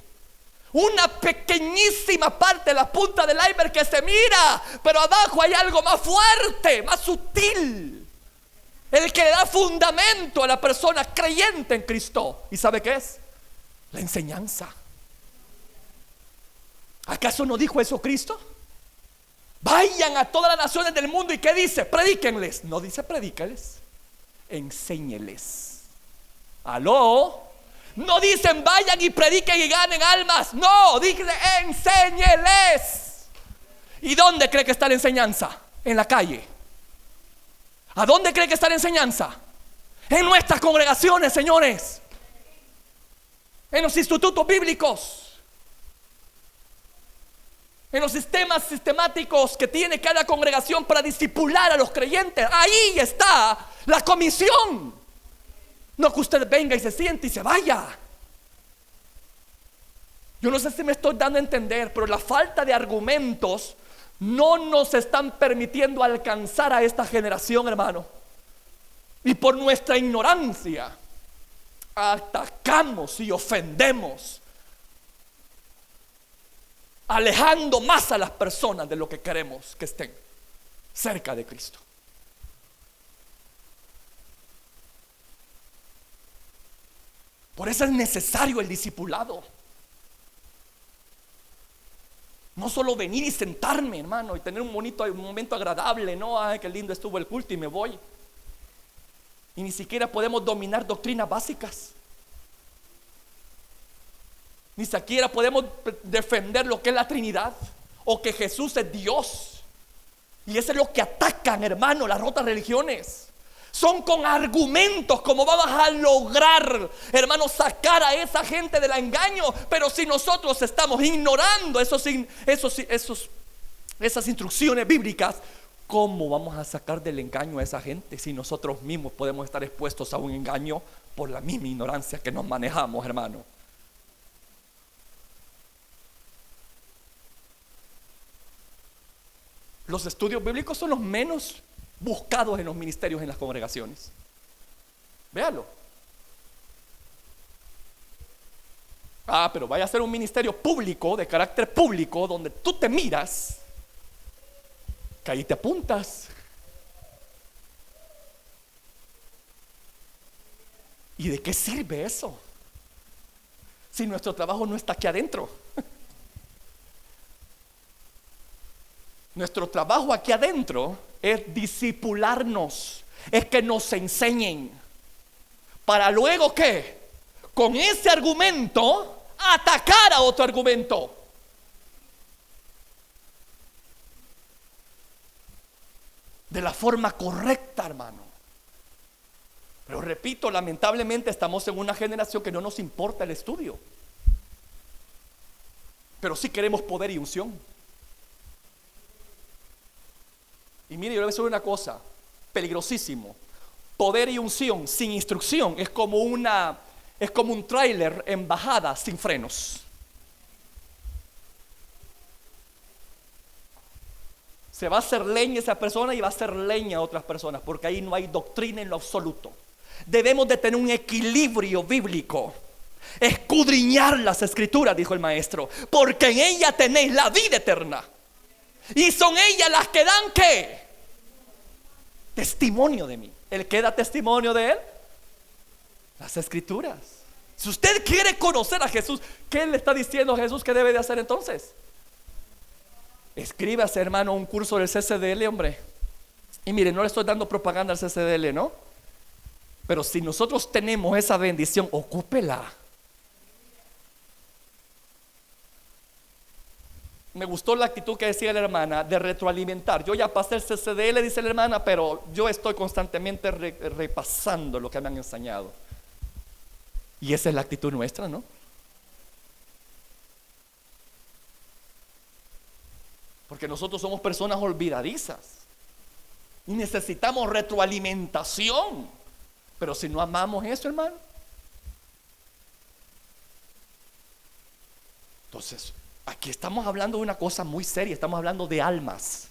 una pequeñísima parte, la punta del iceberg que se mira, pero abajo hay algo más fuerte, más sutil, el que le da fundamento a la persona creyente en Cristo. ¿Y sabe qué es? La enseñanza. ¿Acaso no dijo eso Cristo? Vayan a todas las naciones del mundo. ¿Y qué dice? Predíquenles. No dice predícales, enséñeles. ¿Aló? No dicen vayan y prediquen y ganen almas. No, dice enséñeles. ¿Y dónde cree que está la enseñanza? En la calle. ¿A dónde cree que está la enseñanza? En nuestras congregaciones, señores. En los institutos bíblicos. En los sistemas sistemáticos que tiene cada congregación para discipular a los creyentes. Ahí está la comisión. No que usted venga y se siente y se vaya. Yo no sé si me estoy dando a entender, pero la falta de argumentos no nos están permitiendo alcanzar a esta generación, hermano. Y por nuestra ignorancia atacamos y ofendemos, alejando más a las personas de lo que queremos que estén cerca de Cristo. Por eso es necesario el discipulado. No solo venir y sentarme, hermano, y tener un momento agradable. No, ay, qué lindo estuvo el culto y me voy. Y ni siquiera podemos dominar doctrinas básicas. Ni siquiera podemos defender lo que es la Trinidad o que Jesús es Dios. Y eso es lo que atacan, hermano, las rotas religiones. Son con argumentos como vamos a lograr, hermano, sacar a esa gente del engaño. Pero si nosotros estamos ignorando esas instrucciones bíblicas, ¿cómo vamos a sacar del engaño a esa gente si nosotros mismos podemos estar expuestos a un engaño por la misma ignorancia que nos manejamos, hermano? Los estudios bíblicos son los menos buscados en los ministerios, en las congregaciones. Véalo. Pero vaya a ser un ministerio público, de carácter público, donde tú te miras, que ahí te apuntas. ¿Y de qué sirve eso? Si nuestro trabajo no está aquí adentro. Nuestro trabajo aquí adentro es discipularnos, es que nos enseñen. Para luego, ¿qué? Con ese argumento atacar a otro argumento. De la forma correcta, hermano. Pero repito, lamentablemente estamos en una generación que no nos importa el estudio, pero sí queremos poder y unción. Y mire, yo le voy a decir una cosa, peligrosísimo. Poder y unción sin instrucción es como un tráiler en bajada sin frenos. Se va a hacer leña esa persona y va a hacer leña a otras personas, porque ahí no hay doctrina en lo absoluto. Debemos de tener un equilibrio bíblico. Escudriñar las escrituras, dijo el maestro, porque en ella tenéis la vida eterna. Y son ellas las que dan ¿qué? Testimonio de mí. ¿El que da testimonio de él? Las escrituras. Si usted quiere conocer a Jesús, ¿qué le está diciendo Jesús que debe de hacer entonces? Escríbase, hermano, un curso del CCDL, hombre. Y mire, no le estoy dando propaganda al CCDL, ¿no? Pero si nosotros tenemos esa bendición, ocúpela. Me gustó la actitud que decía la hermana de retroalimentar. Yo ya pasé el CCDL, dice la hermana, pero yo estoy constantemente repasando lo que me han enseñado. Y esa es la actitud nuestra, ¿no? Porque nosotros somos personas olvidadizas y necesitamos retroalimentación. Pero si no amamos eso, hermano, entonces aquí estamos hablando de una cosa muy seria. Estamos hablando de almas,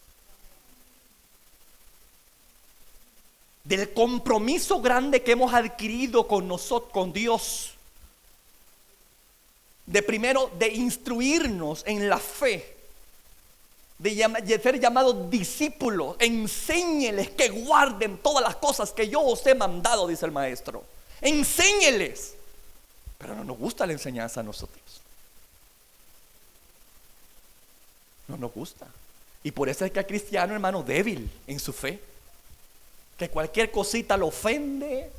del compromiso grande que hemos adquirido con nosotros, con Dios, de primero de instruirnos en la fe, de ser llamados discípulos. Enséñeles que guarden todas las cosas que yo os he mandado, dice el maestro. Enséñeles. Pero no nos gusta la enseñanza a nosotros. No nos gusta. Y por eso es que el cristiano, hermano, débil en su fe, que cualquier cosita lo ofende,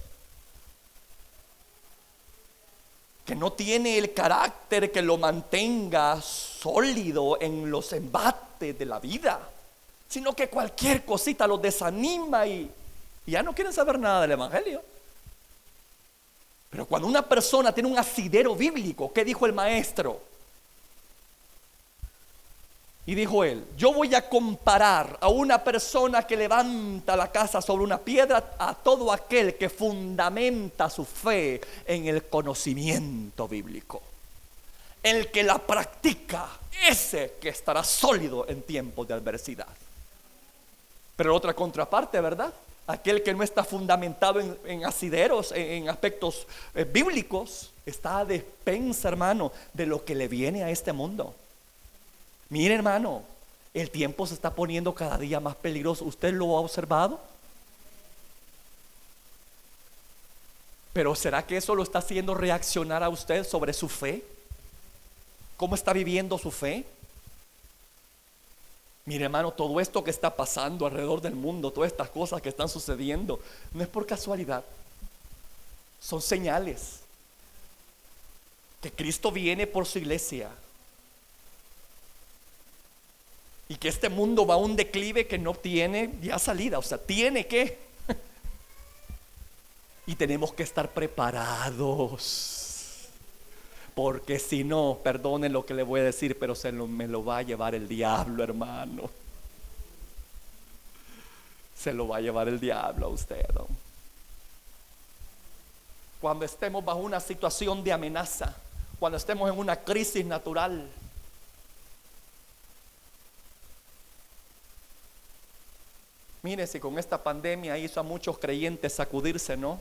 que no tiene el carácter que lo mantenga sólido en los embates de la vida, sino que cualquier cosita los desanima y ya no quieren saber nada del evangelio. Pero cuando una persona tiene un asidero bíblico, ¿qué dijo el maestro? Y dijo él: yo voy a comparar a una persona que levanta la casa sobre una piedra a todo aquel que fundamenta su fe en el conocimiento bíblico. El que la practica, ese que estará sólido en tiempos de adversidad. Pero otra contraparte, ¿verdad? Aquel que no está fundamentado en asideros, en aspectos bíblicos, está a despensa, hermano, de lo que le viene a este mundo. Mire, hermano, el tiempo se está poniendo cada día más peligroso. ¿Usted lo ha observado? Pero ¿será que eso lo está haciendo reaccionar a usted sobre su fe? ¿Cómo está viviendo su fe? Mire, hermano, todo esto que está pasando alrededor del mundo, todas estas cosas que están sucediendo, no es por casualidad. Son señales que Cristo viene por su iglesia. Y que este mundo va a un declive que no tiene ya salida. O sea, tiene que. Y tenemos que estar preparados. Porque si no, perdonen lo que le voy a decir, pero me lo va a llevar el diablo, hermano. Se lo va a llevar el diablo a usted, ¿no? Cuando estemos bajo una situación de amenaza, cuando estemos en una crisis natural, mire, si con esta pandemia hizo a muchos creyentes sacudirse, ¿no?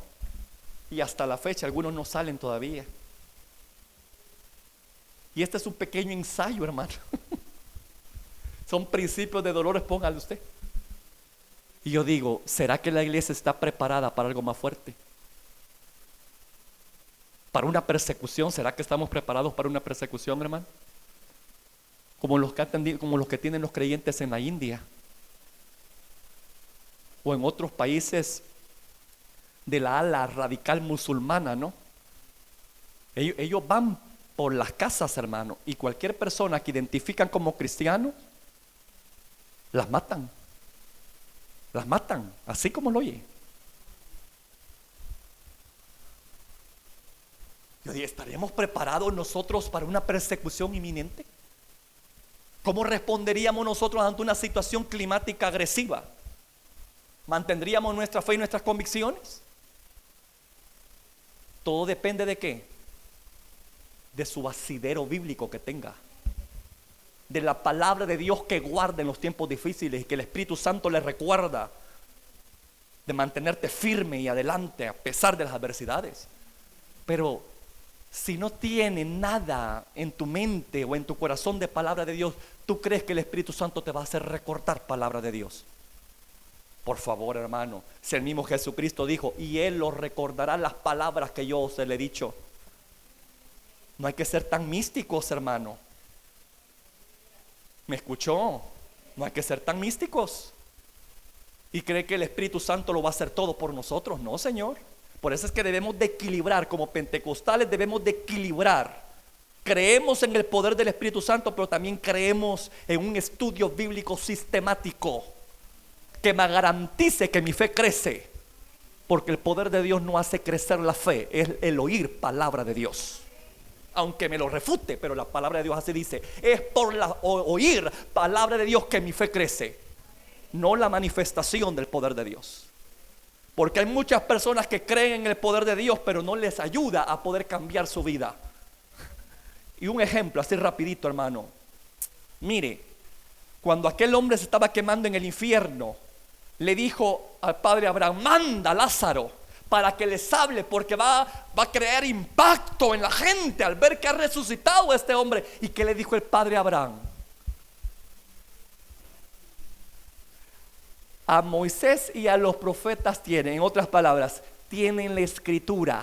Y hasta la fecha algunos no salen todavía. Y este es un pequeño ensayo, hermano. Son principios de dolores, póngale usted. Y yo digo, ¿será que la iglesia está preparada para algo más fuerte? para una persecución. ¿Será que estamos preparados para una persecución, hermano? Como los que tienen los creyentes en la India o en otros países de la ala radical musulmana, ¿no? Ellos van por las casas, hermano, y cualquier persona que identifican como cristiano, las matan, así como lo oye. Yo dije, ¿estaremos preparados nosotros para una persecución inminente? ¿Cómo responderíamos nosotros ante una situación climática agresiva? ¿Mantendríamos nuestra fe y nuestras convicciones? Todo depende de qué, de su asidero bíblico que tenga, de la palabra de Dios que guarda en los tiempos difíciles y que el Espíritu Santo le recuerda, de mantenerte firme y adelante a pesar de las adversidades. Pero si no tiene nada en tu mente o en tu corazón de palabra de Dios, ¿tú crees que el Espíritu Santo te va a hacer recordar palabra de Dios? Por favor, hermano, si el mismo Jesucristo dijo, y Él os recordará las palabras que yo os le he dicho. No hay que ser tan místicos, hermano. ¿Me escuchó? No hay que ser tan místicos y cree que el Espíritu Santo lo va a hacer todo por nosotros. No, Señor. Por eso es que debemos de equilibrar, como pentecostales debemos de equilibrar. Creemos en el poder del Espíritu Santo, pero también creemos en un estudio bíblico sistemático que me garantice que mi fe crece, porque el poder de Dios no hace crecer la fe, es el oír palabra de Dios. Aunque me lo refute, pero la palabra de Dios así dice, es por oír palabra de Dios que mi fe crece, no la manifestación del poder de Dios. Porque hay muchas personas que creen en el poder de Dios, pero no les ayuda a poder cambiar su vida. Y un ejemplo así rapidito, hermano. Mire, cuando aquel hombre se estaba quemando en el infierno, le dijo al padre Abraham, manda a Lázaro para que les hable, porque va a crear impacto en la gente al ver que ha resucitado a este hombre. ¿Y qué le dijo el padre Abraham? A Moisés y a los profetas tienen, en otras palabras, tienen la escritura.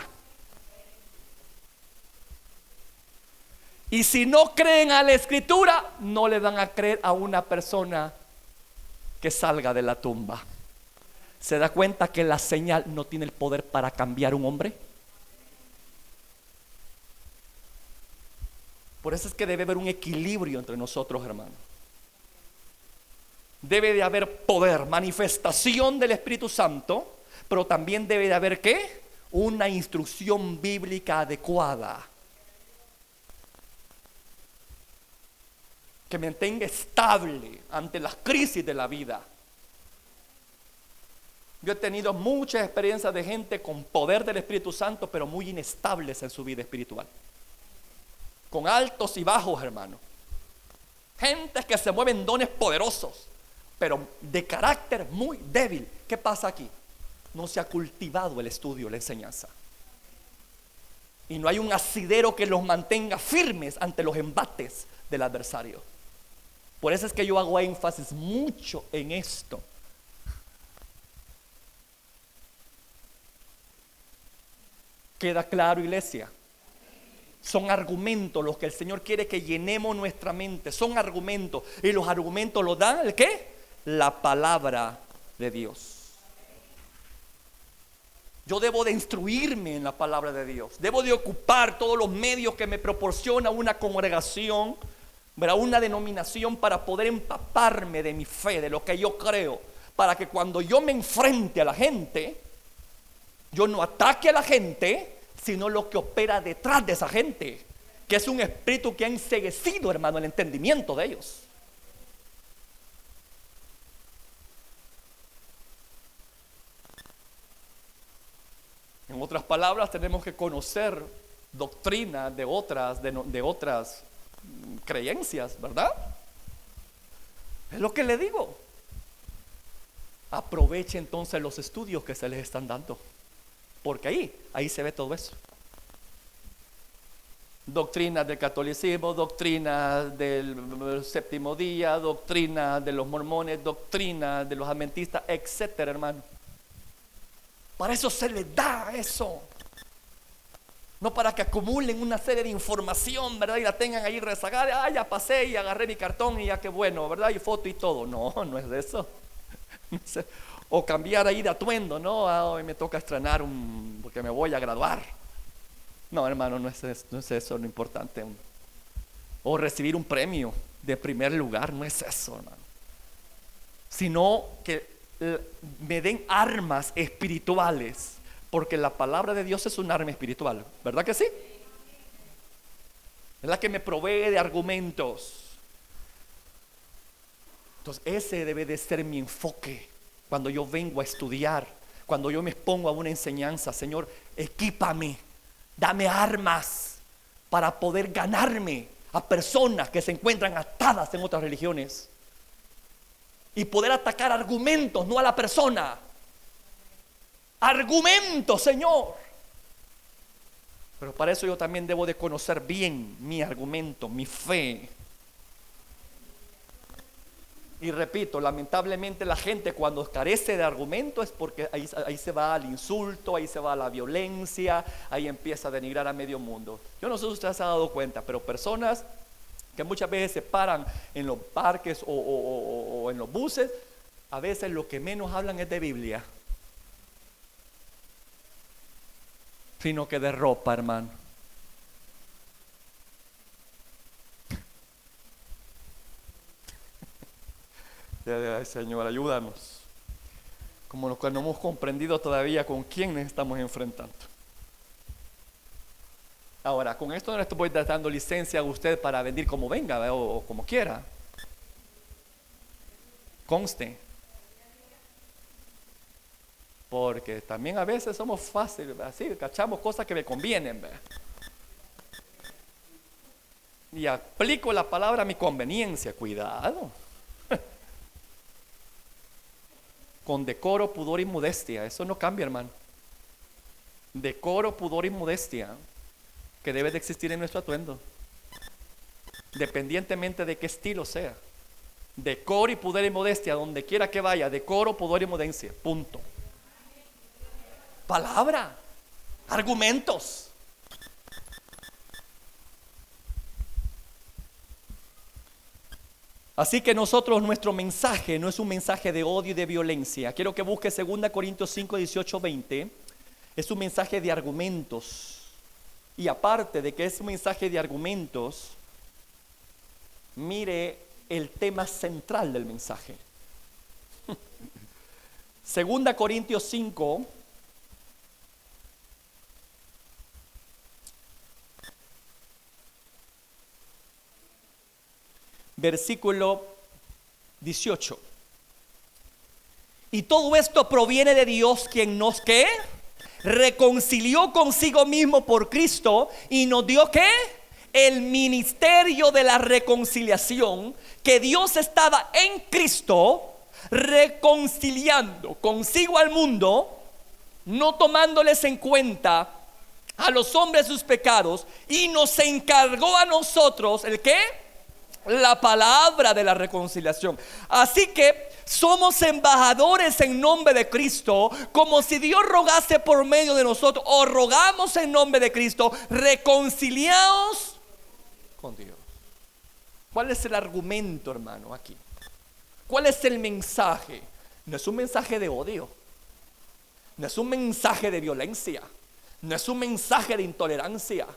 Y si no creen a la escritura, no le van a creer a una persona que salga de la tumba. ¿Se da cuenta que la señal no tiene el poder para cambiar un hombre? Por eso es que debe haber un equilibrio entre nosotros, hermanos. Debe de haber poder, manifestación del Espíritu Santo, pero también debe de haber ¿qué? Una instrucción bíblica adecuada que me mantenga estable ante las crisis de la vida. Yo he tenido muchas experiencias de gente con poder del Espíritu Santo, pero muy inestables en su vida espiritual, con altos y bajos, hermano. Gentes que se mueven dones poderosos, pero de carácter muy débil. ¿Qué pasa aquí? No se ha cultivado el estudio, la enseñanza, y no hay un asidero que los mantenga firmes ante los embates del adversario. Por eso es que yo hago énfasis mucho en esto. ¿Queda claro, iglesia? Son argumentos los que el Señor quiere que llenemos nuestra mente. Son argumentos, y los argumentos los da ¿el qué? La palabra de Dios. Yo debo de instruirme en la palabra de Dios. Debo de ocupar todos los medios que me proporciona una congregación, una denominación, para poder empaparme de mi fe, de lo que yo creo, para que cuando yo me enfrente a la gente, yo no ataque a la gente, sino lo que opera detrás de esa gente, que es un espíritu que ha enceguecido, hermano, el entendimiento de ellos. En otras palabras, tenemos que conocer doctrina de otras creencias, ¿verdad? Es lo que le digo. Aproveche entonces los estudios que se les están dando, porque ahí se ve todo eso. Doctrina del catolicismo, doctrina del séptimo día, doctrina de los mormones, doctrina de los adventistas, etcétera, hermano. Para eso se les da eso. No para que acumulen una serie de información, ¿verdad? Y la tengan ahí rezagada. Ah, ya pasé y agarré mi cartón y ya qué bueno, ¿verdad? Y foto y todo. No, no es de eso. No sé. O cambiar ahí de atuendo, ¿no? Ah, hoy me toca estrenar porque me voy a graduar. No, hermano, no es eso lo importante. O recibir un premio de primer lugar, no es eso, hermano. Sino que me den armas espirituales. Porque la palabra de Dios es un arma espiritual, ¿verdad que sí? Es la que me provee de argumentos. Entonces ese debe de ser mi enfoque cuando yo vengo a estudiar, cuando yo me expongo a una enseñanza. Señor, equípame, dame armas para poder ganarme a personas que se encuentran atadas en otras religiones y poder atacar argumentos, no a la persona. Argumento, Señor. Pero para eso yo también debo de conocer bien mi argumento, mi fe. Y repito, lamentablemente la gente cuando carece de argumento es porque ahí se va al insulto, ahí se va a la violencia, ahí empieza a denigrar a medio mundo. Yo no sé si usted se ha dado cuenta, pero personas que muchas veces se paran en los parques o en los buses, a veces lo que menos hablan es de Biblia, sino que de ropa, hermano. Ay, Señor, ayúdanos. Como lo que no hemos comprendido todavía con quién nos estamos enfrentando. Ahora, con esto no le estoy dando licencia a usted para venir como venga o como quiera. Conste. Porque también a veces somos fáciles, así, cachamos cosas que me convienen, ¿verdad? Y aplico la palabra a mi conveniencia. Cuidado. Con decoro, pudor y modestia. Eso no cambia, hermano. Decoro, pudor y modestia que debe de existir en nuestro atuendo, dependientemente de qué estilo sea. Decoro y pudor y modestia, donde quiera que vaya. Decoro, pudor y modestia, punto. Palabra, argumentos. Así que nosotros, nuestro mensaje no es un mensaje de odio y de violencia. Quiero que busque 2 Corintios 5, 18, 20. Es un mensaje de argumentos. Y aparte de que es un mensaje de argumentos, mire el tema central del mensaje. 2 Corintios 5, versículo 18. Y todo esto proviene de Dios, quien nos ¿qué? Reconcilió consigo mismo por Cristo y nos dio ¿qué? El ministerio de la reconciliación, que Dios estaba en Cristo reconciliando consigo al mundo, no tomándoles en cuenta a los hombres sus pecados, y nos encargó a nosotros ¿el qué? La palabra de la reconciliación. Así que somos embajadores en nombre de Cristo, como si Dios rogase por medio de nosotros, o rogamos en nombre de Cristo, reconciliaos con Dios. ¿Cuál es el argumento, hermano, aquí? ¿Cuál es el mensaje? No es un mensaje de odio, no es un mensaje de violencia, no es un mensaje de intolerancia.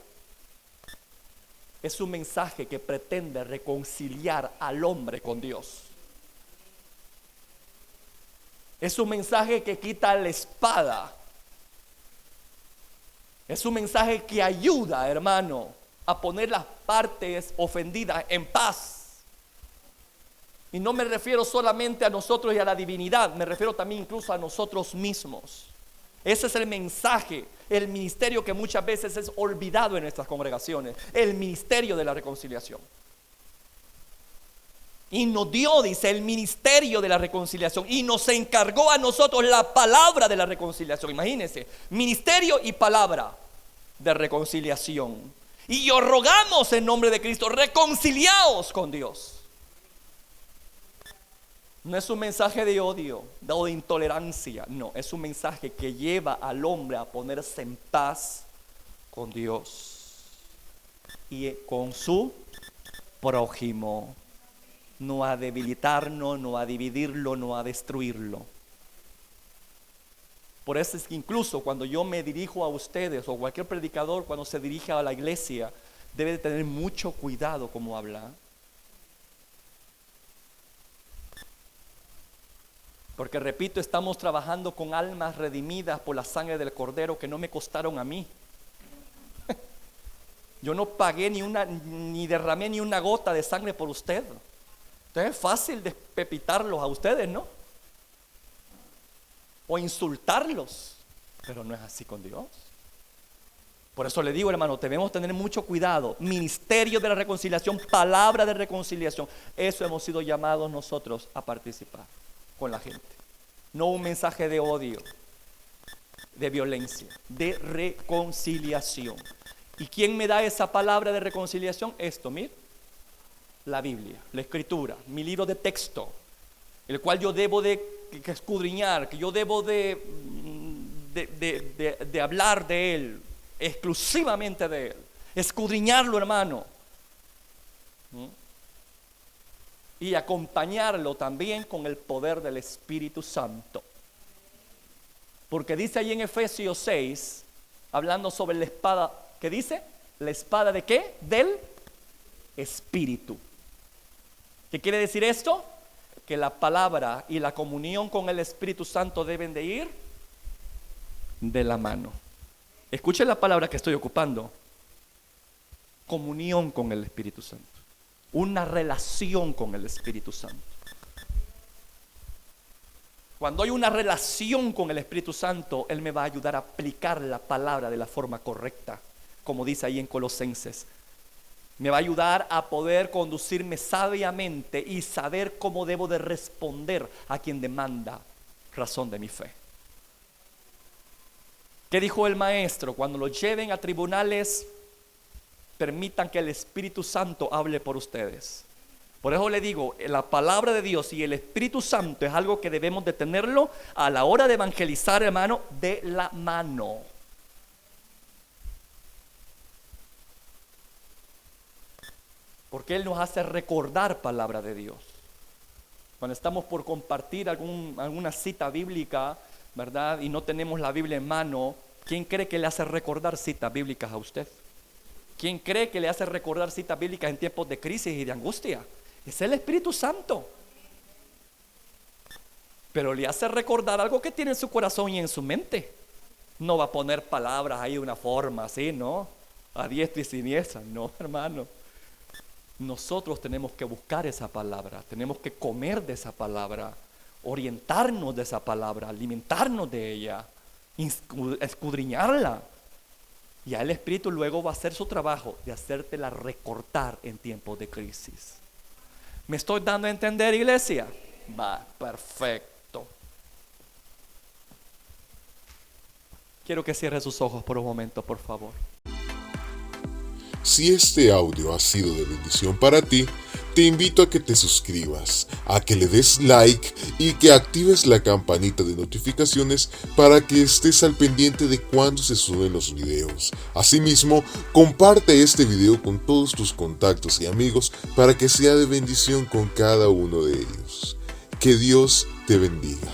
Es un mensaje que pretende reconciliar al hombre con Dios. Es un mensaje que quita la espada. Es un mensaje que ayuda, hermano, a poner las partes ofendidas en paz. Y no me refiero solamente a nosotros y a la divinidad, me refiero también incluso a nosotros mismos. Ese es el mensaje, el ministerio que muchas veces es olvidado en nuestras congregaciones, el ministerio de la reconciliación. Y nos dio, dice, el ministerio de la reconciliación, y nos encargó a nosotros la palabra de la reconciliación. Imagínense, ministerio y palabra de reconciliación. Y os rogamos en nombre de Cristo, reconciliaos con Dios. No es un mensaje de odio o de intolerancia, no, es un mensaje que lleva al hombre a ponerse en paz con Dios y con su prójimo. No a debilitarnos, no a dividirlo, no a destruirlo. Por eso es que incluso cuando yo me dirijo a ustedes o cualquier predicador cuando se dirige a la iglesia debe de tener mucho cuidado cómo habla. Porque repito, estamos trabajando con almas redimidas por la sangre del Cordero que no me costaron a mí. Yo no pagué ni derramé ni una gota de sangre por usted. Entonces es fácil despepitarlos a ustedes, ¿no? O insultarlos. Pero no es así con Dios. Por eso le digo, hermano, debemos tener mucho cuidado. Ministerio de la reconciliación, palabra de reconciliación. Eso hemos sido llamados nosotros a participar con la gente. No un mensaje de odio, de violencia, de reconciliación. ¿Y quién me da esa palabra de reconciliación? Esto, mire, la Biblia, la Escritura, mi libro de texto, el cual yo debo de escudriñar, que yo debo de hablar de él, exclusivamente de él, escudriñarlo, hermano. Y acompañarlo también con el poder del Espíritu Santo. Porque dice ahí en Efesios 6, hablando sobre la espada, ¿qué dice? ¿La espada de qué? Del Espíritu. ¿Qué quiere decir esto? Que la palabra y la comunión con el Espíritu Santo deben de ir de la mano. Escuchen la palabra que estoy ocupando. Comunión con el Espíritu Santo. Una relación con el Espíritu Santo. Cuando hay una relación con el Espíritu Santo, Él me va a ayudar a aplicar la palabra de la forma correcta, como dice ahí en Colosenses. Me va a ayudar a poder conducirme sabiamente y saber cómo debo de responder a quien demanda razón de mi fe. ¿Qué dijo el maestro? Cuando lo lleven a tribunales, permitan que el Espíritu Santo hable por ustedes. Por eso le digo, la palabra de Dios y el Espíritu Santo es algo que debemos de tenerlo a la hora de evangelizar, hermano, de la mano. Porque Él nos hace recordar palabra de Dios. Cuando estamos por compartir alguna cita bíblica, ¿verdad? Y no tenemos la Biblia en mano, ¿quién cree que le hace recordar citas bíblicas a usted? ¿Quién cree que le hace recordar citas bíblicas en tiempos de crisis y de angustia? Es el Espíritu Santo. Pero le hace recordar algo que tiene en su corazón y en su mente. No va a poner palabras ahí de una forma así, ¿no? A diestra y siniestra, no, hermano. Nosotros tenemos que buscar esa palabra, tenemos que comer de esa palabra, orientarnos de esa palabra, alimentarnos de ella, escudriñarla. Y el Espíritu luego va a hacer su trabajo de hacértela recortar en tiempos de crisis. ¿Me estoy dando a entender, iglesia? Va, perfecto. Quiero que cierre sus ojos por un momento, por favor. Si este audio ha sido de bendición para ti, te invito a que te suscribas, a que le des like y que actives la campanita de notificaciones para que estés al pendiente de cuando se suben los videos. Asimismo, comparte este video con todos tus contactos y amigos para que sea de bendición con cada uno de ellos. Que Dios te bendiga.